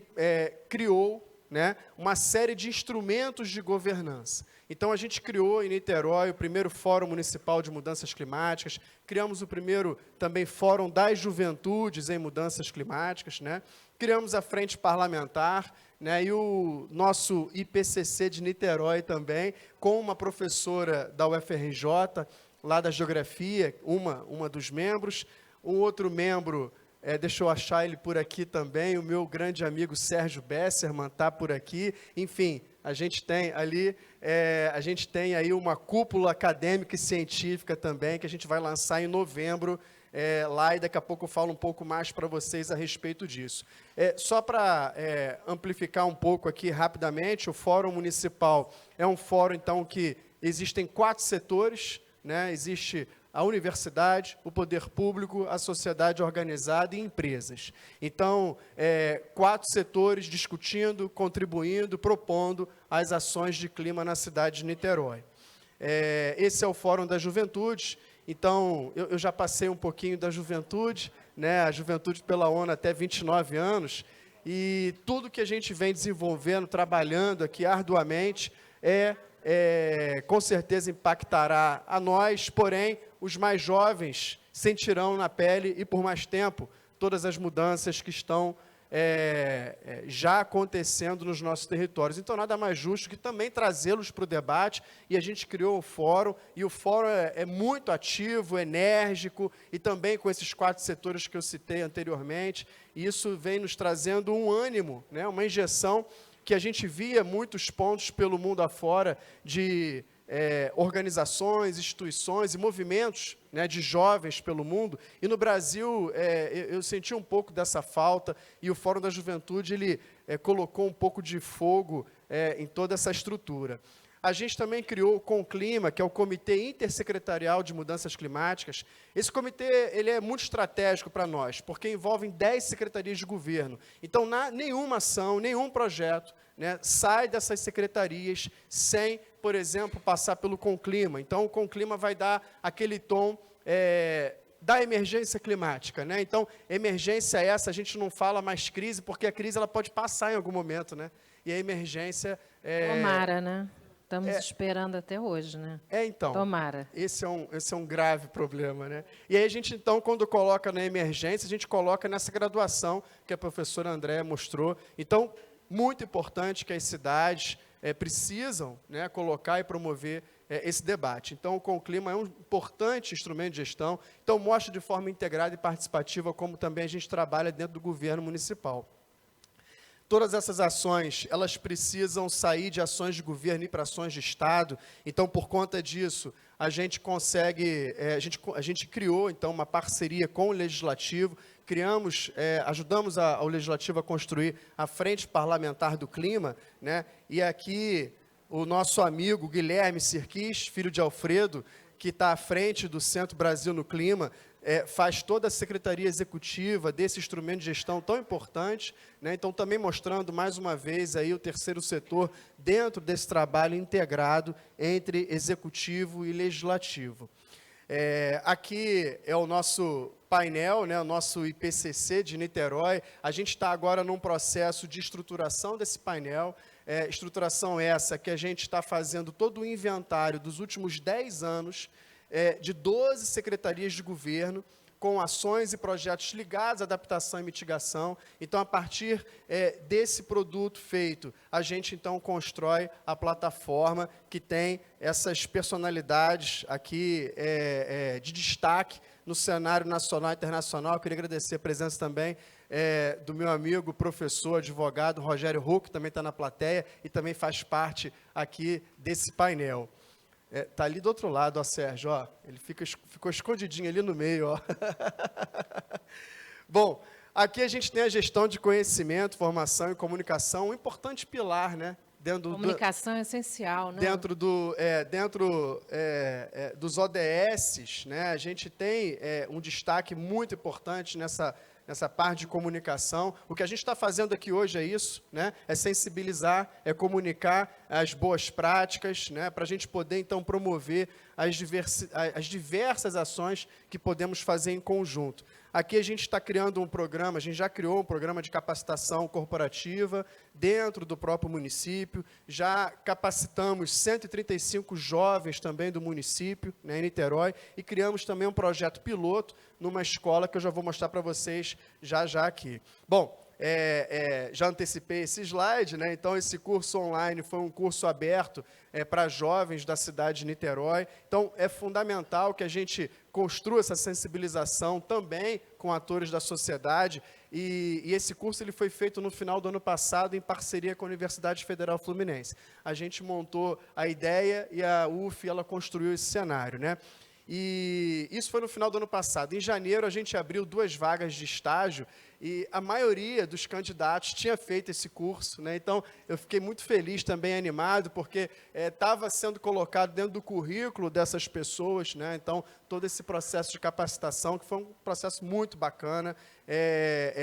criou, né, uma série de instrumentos de governança. Então, a gente criou em Niterói o primeiro Fórum Municipal de Mudanças Climáticas, criamos o primeiro também Fórum das Juventudes em Mudanças Climáticas, né? Criamos a Frente Parlamentar, né, e o nosso IPCC de Niterói também, com uma professora da UFRJ, lá da Geografia, uma dos membros, um outro membro, deixa eu achar ele por aqui também, o meu grande amigo Sérgio Besserman está por aqui, enfim, a gente tem ali, aí uma cúpula acadêmica e científica também, que a gente vai lançar em novembro, lá, e daqui a pouco eu falo um pouco mais para vocês a respeito disso. Só para amplificar um pouco aqui rapidamente, o Fórum Municipal é um fórum, então, que existem 4 setores, né? Existe a universidade, o poder público, a sociedade organizada e empresas. Então, 4 setores discutindo, contribuindo, propondo as ações de clima na cidade de Niterói. Esse é o Fórum da Juventude. Então, eu já passei um pouquinho da juventude, né? A juventude pela ONU até 29 anos, e tudo que a gente vem desenvolvendo, trabalhando aqui arduamente, com certeza impactará a nós, porém, os mais jovens sentirão na pele e por mais tempo todas as mudanças que estão já acontecendo nos nossos territórios. Então, nada mais justo que também trazê-los para o debate, e a gente criou o fórum, e o fórum é muito ativo, enérgico, e também com esses 4 setores que eu citei anteriormente, e isso vem nos trazendo um ânimo, né, uma injeção que a gente via muitos pontos pelo mundo afora de organizações, instituições e movimentos, né, de jovens pelo mundo, e no Brasil eu senti um pouco dessa falta, e o Fórum da Juventude ele colocou um pouco de fogo em toda essa estrutura. A gente também criou o CONCLIMA, que é o Comitê Intersecretarial de Mudanças Climáticas. Esse comitê ele é muito estratégico para nós, porque envolve 10 secretarias de governo. Então, nenhuma ação, nenhum projeto, né, sai dessas secretarias sem, por exemplo, passar pelo CONCLIMA. Então, o CONCLIMA vai dar aquele tom da emergência climática, né? Então, emergência essa, a gente não fala mais crise, porque a crise ela pode passar em algum momento, né? E a emergência... Tomara, né? Estamos esperando até hoje, né? Então, tomara. Esse é um grave problema, né? E aí a gente, então, quando coloca na emergência, a gente coloca nessa graduação que a professora Andréa mostrou. Então, muito importante que as cidades precisam, né, colocar e promover esse debate. Então, o CONCLIMA é um importante instrumento de gestão. Então, mostra de forma integrada e participativa como também a gente trabalha dentro do governo municipal. Todas essas ações, elas precisam sair de ações de governo e para ações de Estado. Então, por conta disso, a gente consegue, a gente criou, então, uma parceria com o Legislativo, ajudamos ao Legislativo a construir a Frente Parlamentar do Clima, né? E aqui, o nosso amigo Guilherme Sirquis, filho de Alfredo, que está à frente do Centro Brasil no Clima, faz toda a secretaria executiva desse instrumento de gestão tão importante, né? Então, também mostrando, mais uma vez, aí, o terceiro setor dentro desse trabalho integrado entre executivo e legislativo. Aqui é o nosso painel, né, o nosso IPCC de Niterói. A gente está agora num processo de estruturação desse painel, estruturação essa que a gente está fazendo todo o inventário dos últimos 10 anos, de 12 secretarias de governo, com ações e projetos ligados à adaptação e mitigação. Então, a partir desse produto feito, a gente, então, constrói a plataforma que tem essas personalidades aqui de destaque no cenário nacional e internacional. Eu queria agradecer a presença também do meu amigo, professor, advogado, Rogério Huck, que também está na plateia e também faz parte aqui desse painel. Está ali do outro lado, ó, Sérgio, ó, ele ficou escondidinho ali no meio. Ó. Bom, aqui a gente tem a gestão de conhecimento, formação e comunicação, um importante pilar, né? Comunicação é essencial, né? Dentro dos ODS, né, a gente tem um destaque muito importante nessa parte de comunicação. O que a gente está fazendo aqui hoje é isso, né, é sensibilizar, é comunicar as boas práticas, né, para a gente poder, então, promover as diversas ações que podemos fazer em conjunto. Aqui a gente está criando um programa, a gente já criou um programa de capacitação corporativa dentro do próprio município, já capacitamos 135 jovens também do município, né, em Niterói, e criamos também um projeto piloto numa escola que eu já vou mostrar para vocês já aqui. Bom, já antecipei esse slide, né? Então esse curso online foi um curso aberto para jovens da cidade de Niterói. Então é fundamental que a gente construa essa sensibilização também com atores da sociedade, e esse curso ele foi feito no final do ano passado em parceria com a Universidade Federal Fluminense. A gente montou a ideia e a UF ela construiu esse cenário, né? E isso foi no final do ano passado. Em janeiro, a gente abriu 2 vagas de estágio e a maioria dos candidatos tinha feito esse curso, né? Então, eu fiquei muito feliz, também animado, porque estava sendo colocado dentro do currículo dessas pessoas, né? Então, todo esse processo de capacitação, que foi um processo muito bacana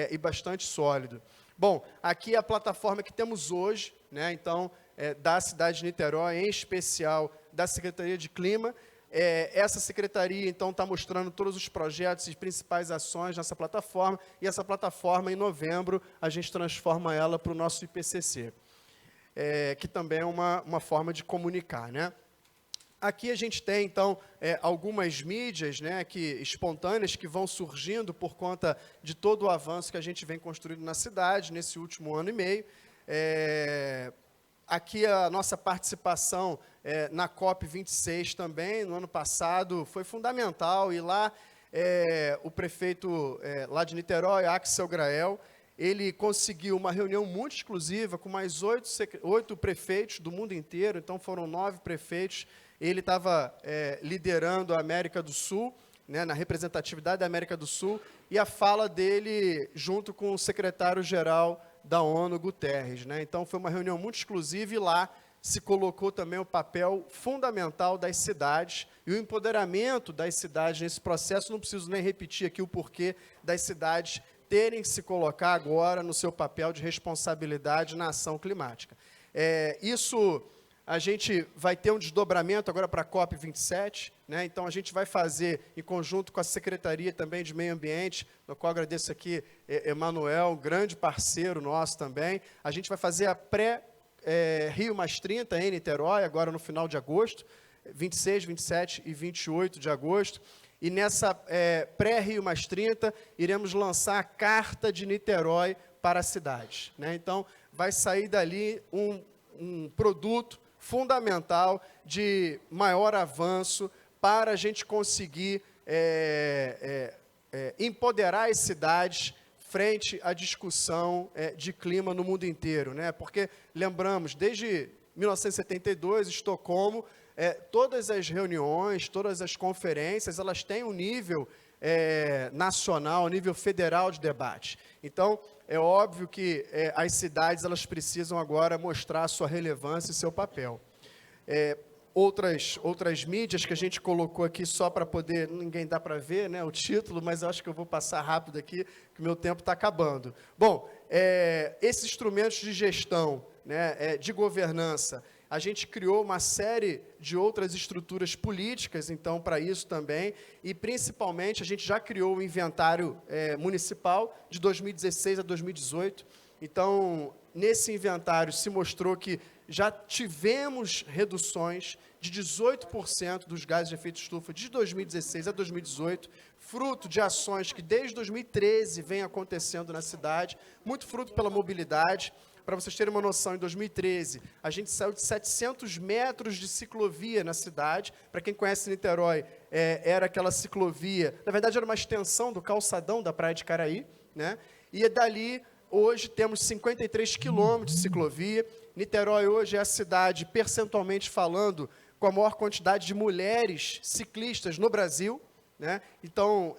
e bastante sólido. Bom, aqui é a plataforma que temos hoje, né? Então, da cidade de Niterói, em especial da Secretaria de Clima. Essa secretaria, então, está mostrando todos os projetos e principais ações nessa plataforma, e essa plataforma, em novembro, a gente transforma ela para o nosso IPCC, que também é uma forma de comunicar, né? Aqui a gente tem, então, algumas mídias, né, espontâneas que vão surgindo por conta de todo o avanço que a gente vem construindo na cidade, nesse último ano e meio. Aqui a nossa participação na COP26 também, no ano passado, foi fundamental, e lá o prefeito lá de Niterói, Axel Grael, ele conseguiu uma reunião muito exclusiva com mais 8 prefeitos do mundo inteiro, então foram 9 prefeitos, ele estava liderando a América do Sul, né, na representatividade da América do Sul, e a fala dele junto com o secretário-geral da ONU, Guterres, né? Então, foi uma reunião muito exclusiva, e lá se colocou também o papel fundamental das cidades e o empoderamento das cidades nesse processo. Não preciso nem repetir aqui o porquê das cidades terem que se colocar agora no seu papel de responsabilidade na ação climática. Isso a gente vai ter um desdobramento agora para a COP27, né? Então, a gente vai fazer, em conjunto com a Secretaria também de Meio Ambiente, no qual agradeço aqui Emanuel, um grande parceiro nosso também. A gente vai fazer a pré-Rio+30 em Niterói, agora no final de agosto, 26, 27 e 28 de agosto. E nessa pré-Rio+30, iremos lançar a Carta de Niterói para a cidade, né? Então, vai sair dali um produto fundamental de maior avanço para a gente conseguir empoderar as cidades frente à discussão de clima no mundo inteiro, né? Porque, lembramos, desde 1972, Estocolmo, todas as reuniões, todas as conferências, elas têm um nível nacional, nível federal de debate. Então, é óbvio que as cidades elas precisam agora mostrar a sua relevância e seu papel. Outras mídias que a gente colocou aqui só para poder, ninguém dá para ver, né, o título, mas eu acho que eu vou passar rápido aqui, que o meu tempo está acabando. Bom, esses instrumentos de gestão, né, de governança, a gente criou uma série de outras estruturas políticas, então, para isso também, e principalmente a gente já criou o inventário municipal de 2016 a 2018. Então, nesse inventário se mostrou que já tivemos reduções de 18% dos gases de efeito estufa de 2016 a 2018, fruto de ações que desde 2013 vem acontecendo na cidade, muito fruto pela mobilidade. Para vocês terem uma noção, em 2013, a gente saiu de 700 metros de ciclovia na cidade. Para quem conhece Niterói, era aquela ciclovia, na verdade era uma extensão do calçadão da Praia de Caraí, né? E dali, hoje, temos 53 quilômetros de ciclovia. Niterói hoje é a cidade, percentualmente falando, com a maior quantidade de mulheres ciclistas no Brasil, né? Então,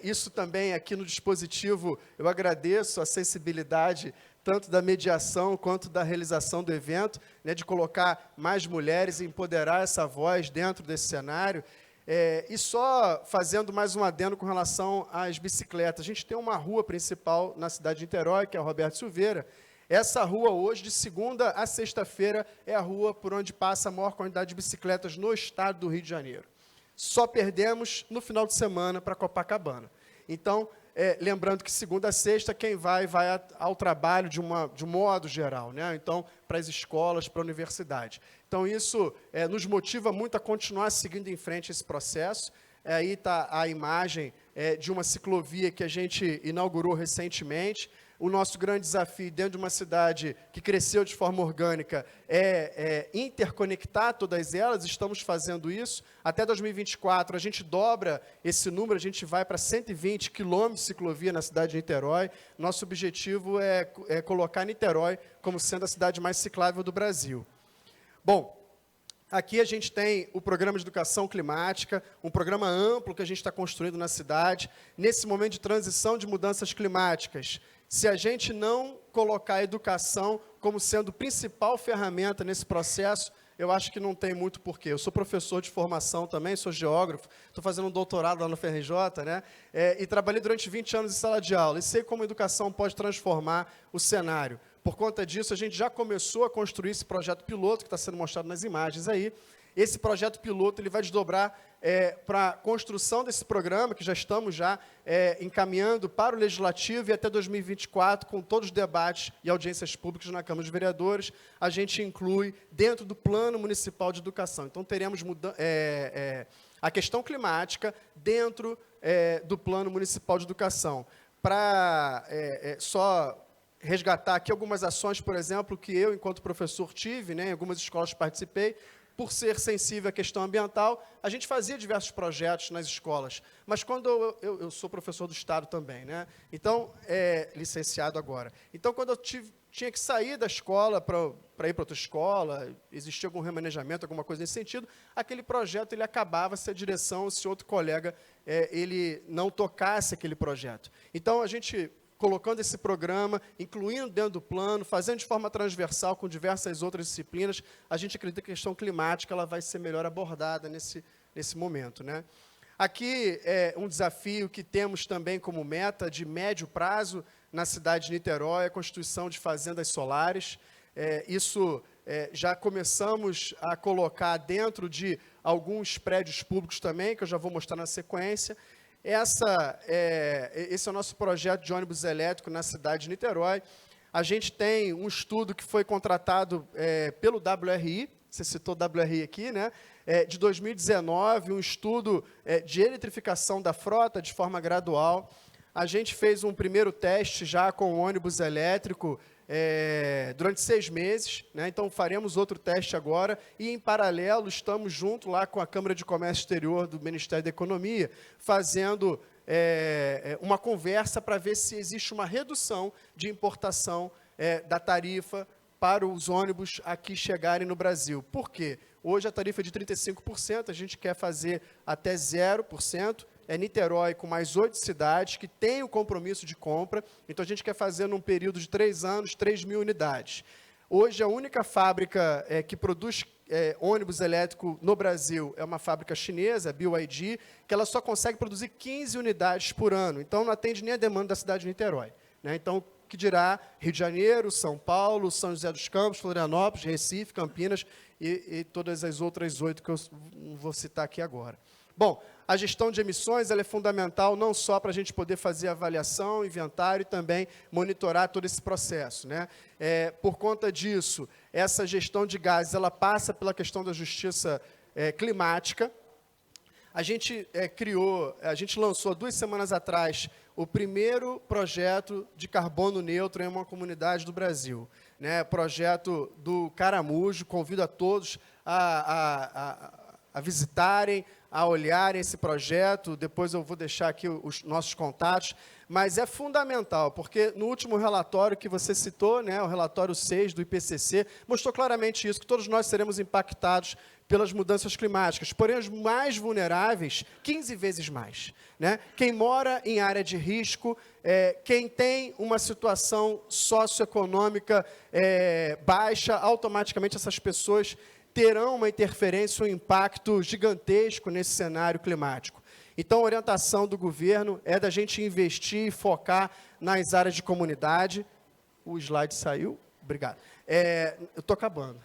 isso também aqui no dispositivo, eu agradeço a sensibilidade tanto da mediação quanto da realização do evento, né, de colocar mais mulheres e empoderar essa voz dentro desse cenário. E só fazendo mais um adendo com relação às bicicletas. A gente tem uma rua principal na cidade de Niterói, que é a Roberto Silveira. Essa rua hoje, de segunda a sexta-feira, é a rua por onde passa a maior quantidade de bicicletas no estado do Rio de Janeiro. Só perdemos no final de semana para Copacabana. Então, lembrando que segunda a sexta, quem vai ao trabalho de um modo geral, né? Então, para as escolas, para a universidade. Então, isso nos motiva muito a continuar seguindo em frente esse processo. Aí está a imagem de uma ciclovia que a gente inaugurou recentemente. O nosso grande desafio dentro de uma cidade que cresceu de forma orgânica é interconectar todas elas. Estamos fazendo isso. Até 2024, a gente dobra esse número, a gente vai para 120 quilômetros de ciclovia na cidade de Niterói. Nosso objetivo é colocar Niterói como sendo a cidade mais ciclável do Brasil. Bom, aqui a gente tem o programa de educação climática, um programa amplo que a gente está construindo na cidade. Nesse momento de transição de mudanças climáticas, se a gente não colocar a educação como sendo a principal ferramenta nesse processo, eu acho que não tem muito porquê. Eu sou professor de formação também, sou geógrafo, estou fazendo um doutorado lá no FRJ, né? E trabalhei durante 20 anos em sala de aula, e sei como a educação pode transformar o cenário. Por conta disso, a gente já começou a construir esse projeto piloto, que está sendo mostrado nas imagens aí. Esse projeto piloto ele vai desdobrar para a construção desse programa, que já estamos encaminhando para o Legislativo, e até 2024, com todos os debates e audiências públicas na Câmara dos Vereadores, a gente inclui dentro do Plano Municipal de Educação. Então, teremos a questão climática dentro do Plano Municipal de Educação. Para só resgatar aqui algumas ações, por exemplo, que eu, enquanto professor, tive, né, em algumas escolas participei. Por ser sensível à questão ambiental, a gente fazia diversos projetos nas escolas. Mas quando eu sou professor do Estado também, né? Então, licenciado agora. Então, quando eu tinha que sair da escola para ir para outra escola, existia algum remanejamento, alguma coisa nesse sentido, aquele projeto ele acabava se a direção, se outro colega ele não tocasse aquele projeto. Então, a gente colocando esse programa, incluindo dentro do plano, fazendo de forma transversal com diversas outras disciplinas, a gente acredita que a questão climática ela vai ser melhor abordada nesse momento, né? Aqui é um desafio que temos também como meta de médio prazo na cidade de Niterói, a constituição de fazendas solares. Isso já começamos a colocar dentro de alguns prédios públicos também, que eu já vou mostrar na sequência. Esse é o nosso projeto de ônibus elétrico na cidade de Niterói. A gente tem um estudo que foi contratado pelo WRI, você citou o WRI aqui, né? De 2019, um estudo de eletrificação da frota de forma gradual. A gente fez um primeiro teste já com o ônibus elétrico durante 6 meses, né? Então faremos outro teste agora, e em paralelo estamos junto lá com a Câmara de Comércio Exterior do Ministério da Economia, fazendo uma conversa para ver se existe uma redução de importação da tarifa para os ônibus aqui chegarem no Brasil. Por quê? Hoje a tarifa é de 35%, a gente quer fazer até 0%, Niterói com mais 8 cidades que têm o compromisso de compra, então a gente quer fazer num período de 3 anos, 3.000 unidades. Hoje a única fábrica que produz ônibus elétrico no Brasil é uma fábrica chinesa, a BYD, que ela só consegue produzir 15 unidades por ano, então não atende nem a demanda da cidade de Niterói, né? Então, que dirá Rio de Janeiro, São Paulo, São José dos Campos, Florianópolis, Recife, Campinas e todas as outras 8 que eu não vou citar aqui agora. Bom, a gestão de emissões ela é fundamental não só para a gente poder fazer avaliação, inventário e também monitorar todo esse processo, né? Por conta disso, essa gestão de gases ela passa pela questão da justiça climática. A gente lançou 2 semanas atrás o primeiro projeto de carbono neutro em uma comunidade do Brasil, né? Projeto do Caramujo. Convido a todos a a visitarem, a olharem esse projeto. Depois eu vou deixar aqui os nossos contatos. Mas é fundamental, porque no último relatório que você citou, né, o relatório 6 do IPCC, mostrou claramente isso, que todos nós seremos impactados pelas mudanças climáticas, porém os mais vulneráveis, 15 vezes mais. Né? Quem mora em área de risco, quem tem uma situação socioeconômica baixa, automaticamente essas pessoas terão uma interferência, um impacto gigantesco nesse cenário climático. Então, a orientação do governo é da gente investir e focar nas áreas de comunidade. O slide saiu? Obrigado. Eu estou acabando.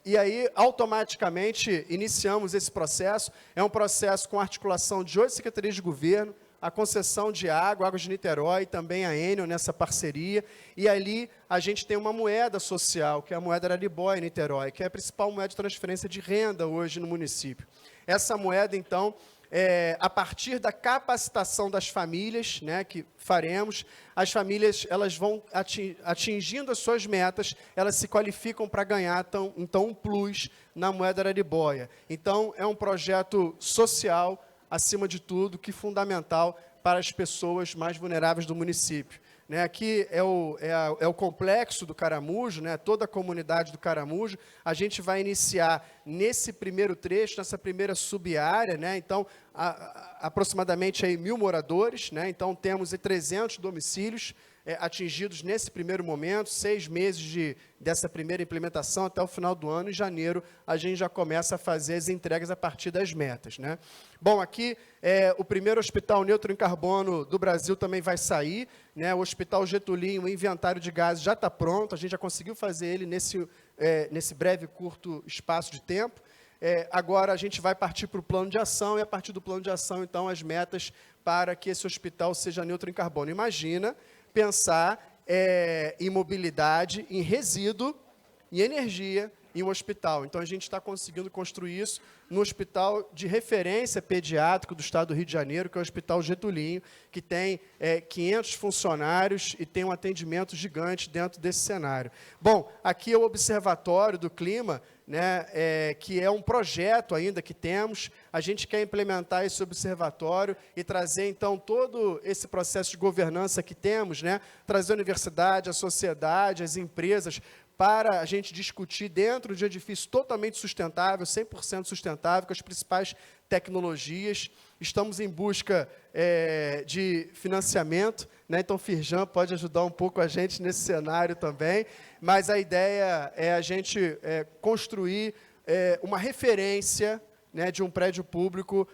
E aí, automaticamente, iniciamos esse processo. É um processo com articulação de 8 secretarias de governo, a concessão de água, Águas de Niterói, e também a Enel nessa parceria. E ali a gente tem uma moeda social, que é a moeda Araribóia Niterói, que é a principal moeda de transferência de renda hoje no município. Essa moeda, então, a partir da capacitação das famílias, né, que faremos, as famílias elas vão atingindo as suas metas, elas se qualificam para ganhar, então, um plus na moeda Araribóia. Então, é um projeto social, acima de tudo, que é fundamental para as pessoas mais vulneráveis do município. Né, aqui é o complexo do Caramujo, né, toda a comunidade do Caramujo. A gente vai iniciar nesse primeiro trecho, nessa primeira sub-área, né, então, aproximadamente aí 1.000 moradores, né, então temos 300 domicílios atingidos nesse primeiro momento, 6 meses dessa primeira implementação até o final do ano. Em janeiro, a gente já começa a fazer as entregas a partir das metas. Né? Bom, aqui, o primeiro hospital neutro em carbono do Brasil também vai sair. Né? O Hospital Getulinho, o inventário de gases já está pronto, a gente já conseguiu fazer ele nesse breve, curto espaço de tempo. Agora, a gente vai partir para o plano de ação, e a partir do plano de ação, então, as metas para que esse hospital seja neutro em carbono. Imagina pensar em mobilidade, em resíduo, em energia, em um hospital. Então, a gente está conseguindo construir isso no hospital de referência pediátrico do Estado do Rio de Janeiro, que é o Hospital Getulinho, que tem 500 funcionários e tem um atendimento gigante dentro desse cenário. Bom, aqui é o Observatório do Clima, né, que é um projeto ainda que temos. A gente quer implementar esse observatório e trazer, então, todo esse processo de governança que temos, né, trazer a universidade, a sociedade, as empresas, para a gente discutir dentro de um edifício totalmente sustentável, 100% sustentável, com as principais tecnologias. Estamos em busca de financiamento, né? Então, Firjan pode ajudar um pouco a gente nesse cenário também, mas a ideia é a gente construir uma referência, né, de um prédio público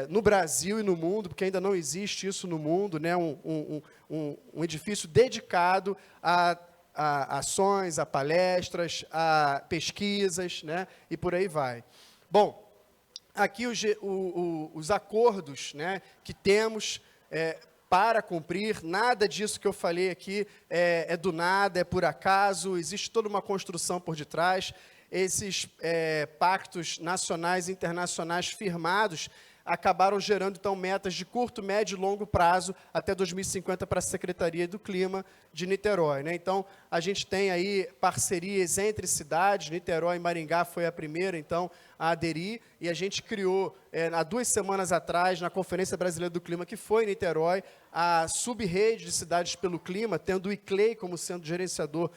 no Brasil e no mundo, porque ainda não existe isso no mundo, né? Um edifício dedicado a ações, a palestras, a pesquisas, né, e por aí vai. Bom, aqui os acordos, né, que temos para cumprir, nada disso que eu falei aqui é do nada, é por acaso, existe toda uma construção por detrás. Esses pactos nacionais e internacionais firmados acabaram gerando, então, metas de curto, médio e longo prazo até 2050 para a Secretaria do Clima de Niterói. Né? Então, a gente tem aí parcerias entre cidades, Niterói e Maringá foi a primeira, então, a aderir, e a gente criou, há 2 semanas atrás, na Conferência Brasileira do Clima, que foi em Niterói, a sub-rede de cidades pelo clima, tendo o ICLEI como sendo gerenciador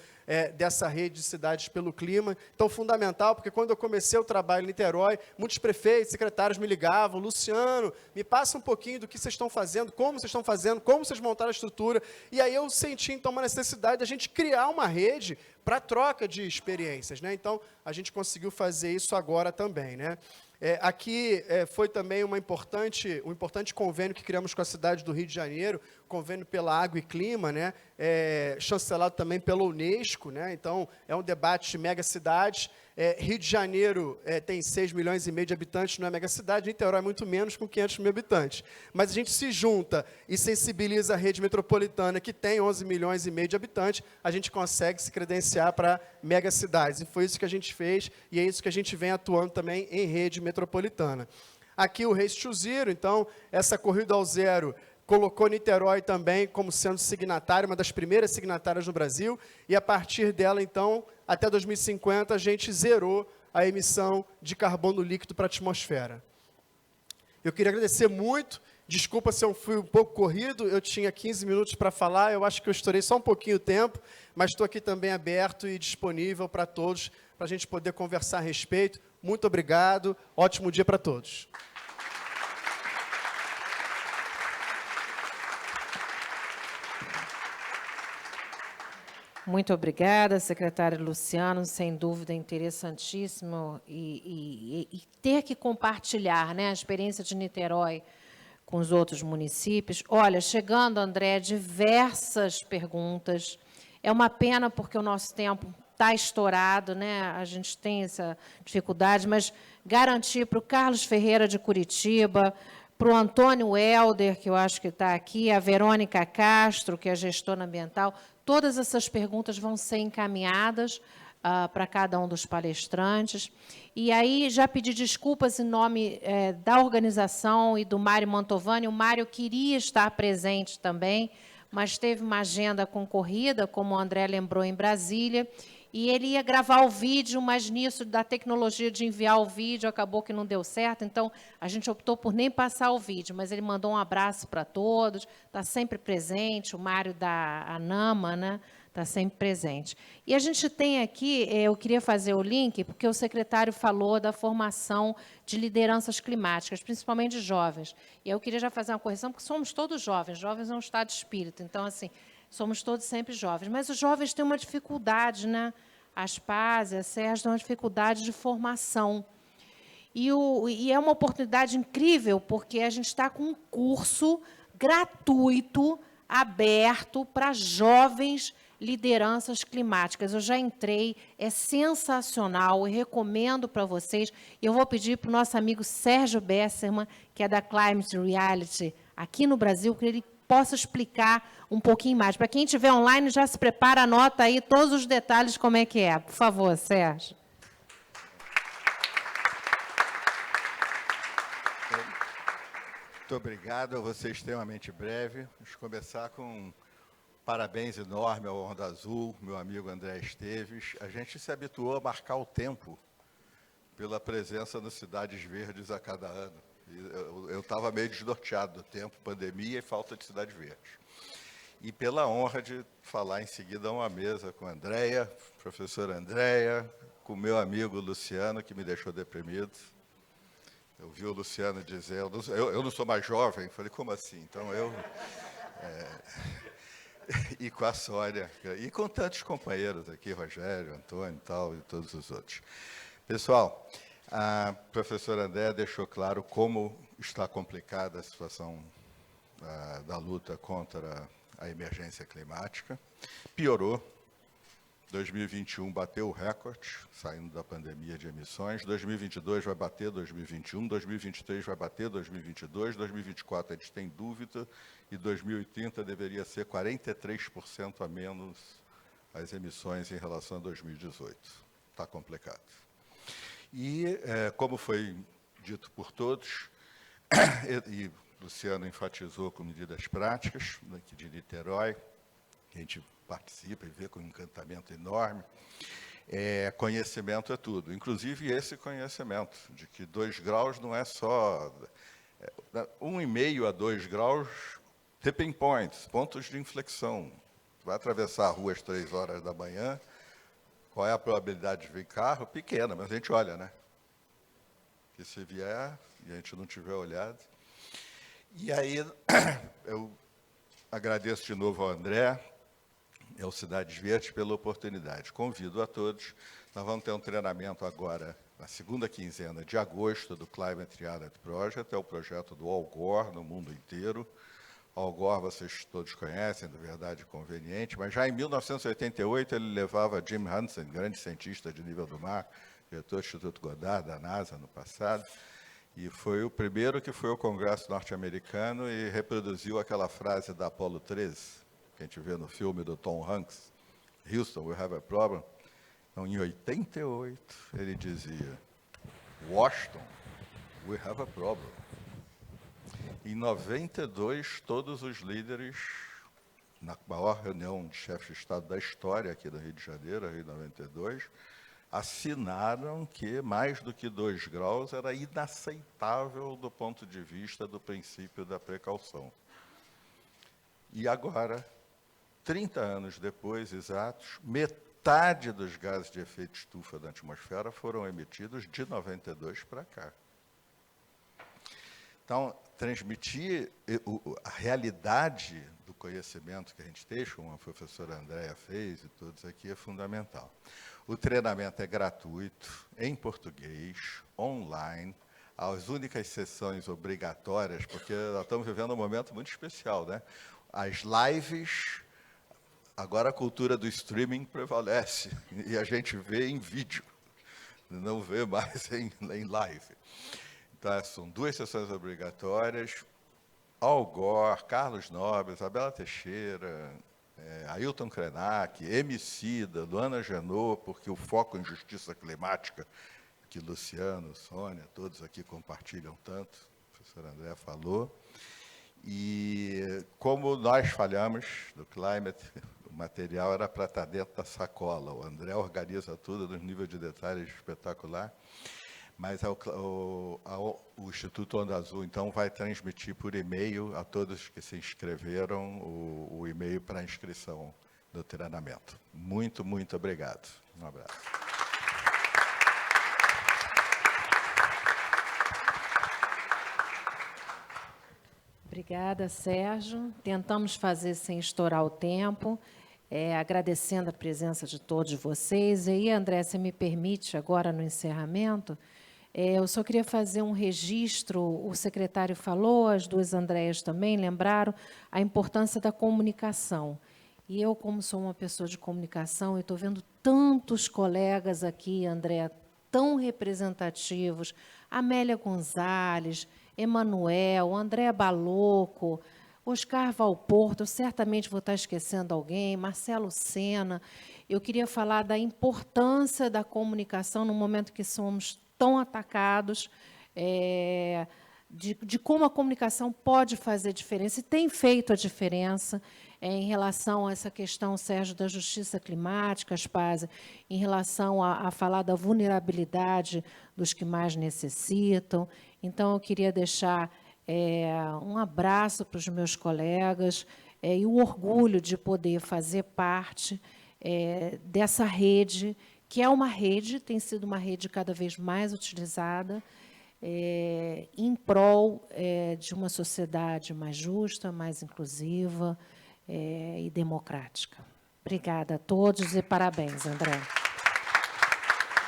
dessa rede de cidades pelo clima. Então, fundamental, porque quando eu comecei o trabalho em Niterói, muitos prefeitos, secretários me ligavam: Luciano, me passa um pouquinho do que vocês estão fazendo, como vocês montaram a estrutura. E aí eu senti, então, uma necessidade de a gente criar uma rede para troca de experiências. Né? Então, a gente conseguiu fazer isso agora também. Né? Aqui foi também um importante convênio que criamos com a cidade do Rio de Janeiro, convênio pela Água e Clima, né, chancelado também pela Unesco. Né, então, é um debate de megacidades. Rio de Janeiro tem 6,5 milhões de habitantes, não é megacidade, Niterói é muito menos, com 500 mil habitantes. Mas a gente se junta e sensibiliza a rede metropolitana, que tem 11,5 milhões de habitantes, a gente consegue se credenciar para megacidades. E foi isso que a gente fez, e é isso que a gente vem atuando também em rede metropolitana. Aqui o Race to Zero, então, essa corrida ao zero colocou Niterói também como sendo signatária, uma das primeiras signatárias no Brasil, e a partir dela, então, até 2050, a gente zerou a emissão de carbono líquido para a atmosfera. Eu queria agradecer muito, desculpa se eu fui um pouco corrido, eu tinha 15 minutos para falar, eu acho que eu estourei só um pouquinho o tempo, mas estou aqui também aberto e disponível para todos, para a gente poder conversar a respeito. Muito obrigado, ótimo dia para todos. Muito obrigada, secretário Luciano, sem dúvida interessantíssimo e ter que compartilhar, né, a experiência de Niterói com os outros municípios. Olha, chegando, André, diversas perguntas. É uma pena porque o nosso tempo está estourado, né? A gente tem essa dificuldade, mas garantir para o Carlos Ferreira de Curitiba, para o Antônio Helder, que eu acho que está aqui, a Verônica Castro, que é gestora ambiental, todas essas perguntas vão ser encaminhadas para cada um dos palestrantes. E aí, já pedi desculpas em nome da organização e do Mário Mantovani. O Mário queria estar presente também, mas teve uma agenda concorrida, como o André lembrou, em Brasília, e ele ia gravar o vídeo, mas nisso, da tecnologia de enviar o vídeo, acabou que não deu certo, então a gente optou por nem passar o vídeo, mas ele mandou um abraço para todos, está sempre presente, o Mário da ANAMA, né, está sempre presente. E a gente tem aqui, eu queria fazer o link, porque o secretário falou da formação de lideranças climáticas, principalmente de jovens. E eu queria já fazer uma correção, porque somos todos jovens, jovens é um estado de espírito, então, assim, somos todos sempre jovens. Mas os jovens têm uma dificuldade, né? A Aspásia, a Sérgio têm uma dificuldade de formação. E é uma oportunidade incrível, porque a gente está com um curso gratuito, aberto, para jovens lideranças climáticas. Eu já entrei, é sensacional, eu recomendo para vocês. E eu vou pedir para o nosso amigo Sérgio Besserman, que é da Climate Reality, aqui no Brasil, que ele possa explicar um pouquinho mais. Para quem estiver online, já se prepara, anota aí todos os detalhes como é que é. Por favor, Sérgio. Muito obrigado, eu vou ser extremamente breve. Vamos começar com um parabéns enorme ao Onda Azul, meu amigo André Esteves. A gente se habituou a marcar o tempo pela presença nas Cidades Verdes a cada ano. Eu estava meio desnorteado do tempo, pandemia e falta de Cidade Verde. E pela honra de falar em seguida a uma mesa com a Andréia, professora Andréia, com o meu amigo Luciano, que me deixou deprimido. Eu vi o Luciano dizer, eu não sou mais jovem. Falei, como assim? Então, e com a Sônia, e com tantos companheiros aqui, Rogério, Antônio e tal, e todos os outros. Pessoal, a professora Andréia deixou claro como está complicada a situação da luta contra a emergência climática. Piorou. 2021 bateu o recorde, saindo da pandemia de emissões. 2022 vai bater 2021, 2023 vai bater 2022, 2024 a gente tem dúvida, e 2030 deveria ser 43% a menos as emissões em relação a 2018. Está complicado. E, como foi dito por todos, e Luciano enfatizou com medidas práticas, aqui de Niterói, que a gente participa e vê com um encantamento enorme, conhecimento é tudo. Inclusive esse conhecimento, de que 2 graus não é só... 1,5 a 2 graus, tipping points, pontos de inflexão. Vai atravessar a rua às 3 horas da manhã, qual é a probabilidade de vir carro? Pequena, mas a gente olha, né? Que se vier e a gente não tiver olhado. E aí, eu agradeço de novo ao André, e ao Cidades Verdes pela oportunidade. Convido a todos, nós vamos ter um treinamento agora, na segunda quinzena de agosto, do Climate Reality Project, é o projeto do Al Gore no mundo inteiro. Al Gore vocês todos conhecem, da Verdade Conveniente, mas já em 1988 ele levava Jim Hansen, grande cientista de nível do mar, diretor do Instituto Goddard, da NASA, no passado, e foi o primeiro que foi ao Congresso norte-americano e reproduziu aquela frase da Apollo 13, que a gente vê no filme do Tom Hanks, Houston, we have a problem. Então, em 88, ele dizia, Washington, we have a problem. Em 92, todos os líderes, na maior reunião de chefes de Estado da história aqui do Rio de Janeiro, Rio 92, assinaram que mais do que 2 graus era inaceitável do ponto de vista do princípio da precaução. E agora, 30 anos depois, exatos, metade dos gases de efeito estufa da atmosfera foram emitidos de 92 para cá. Então, transmitir a realidade do conhecimento que a gente tem, como a professora Andréa fez e todos aqui, é fundamental. O treinamento é gratuito, em português, online. As únicas sessões obrigatórias, porque nós estamos vivendo um momento muito especial, né? As lives, agora a cultura do streaming prevalece, e a gente vê em vídeo, não vê mais em live. Então, são 2 sessões obrigatórias, Al Gore, Carlos Nobre, Isabela Teixeira, Ailton Krenak, Emicida, Luana Genot, porque o foco em justiça climática, que Luciano, Sônia, todos aqui compartilham tanto, a professora Andréa falou. E como nós falhamos no Climate, o material era para estar dentro da sacola. O André organiza tudo no nível de detalhes espetacular. Mas o Instituto Onda Azul, então, vai transmitir por e-mail a todos que se inscreveram o e-mail para inscrição do treinamento. Muito, muito obrigado. Um abraço. Obrigada, Sérgio. Tentamos fazer sem estourar o tempo, agradecendo a presença de todos vocês. E aí, André, se me permite, agora no encerramento, eu só queria fazer um registro, o secretário falou, as 2 Andréas também lembraram, a importância da comunicação. E eu, como sou uma pessoa de comunicação, eu estou vendo tantos colegas aqui, André, tão representativos, Amélia Gonzalez, Emanuel, André Baloco, Oscar Valporto, eu certamente vou estar esquecendo alguém, Marcelo Sena. Eu queria falar da importância da comunicação no momento que somos tão atacados, de como a comunicação pode fazer diferença, e tem feito a diferença em relação a essa questão, Sérgio, da justiça climática, Aspásia, em relação a falar da vulnerabilidade dos que mais necessitam. Então, eu queria deixar um abraço para os meus colegas e o orgulho de poder fazer parte dessa rede, que é uma rede, tem sido uma rede cada vez mais utilizada, em prol de uma sociedade mais justa, mais inclusiva e democrática. Obrigada a todos e parabéns, André.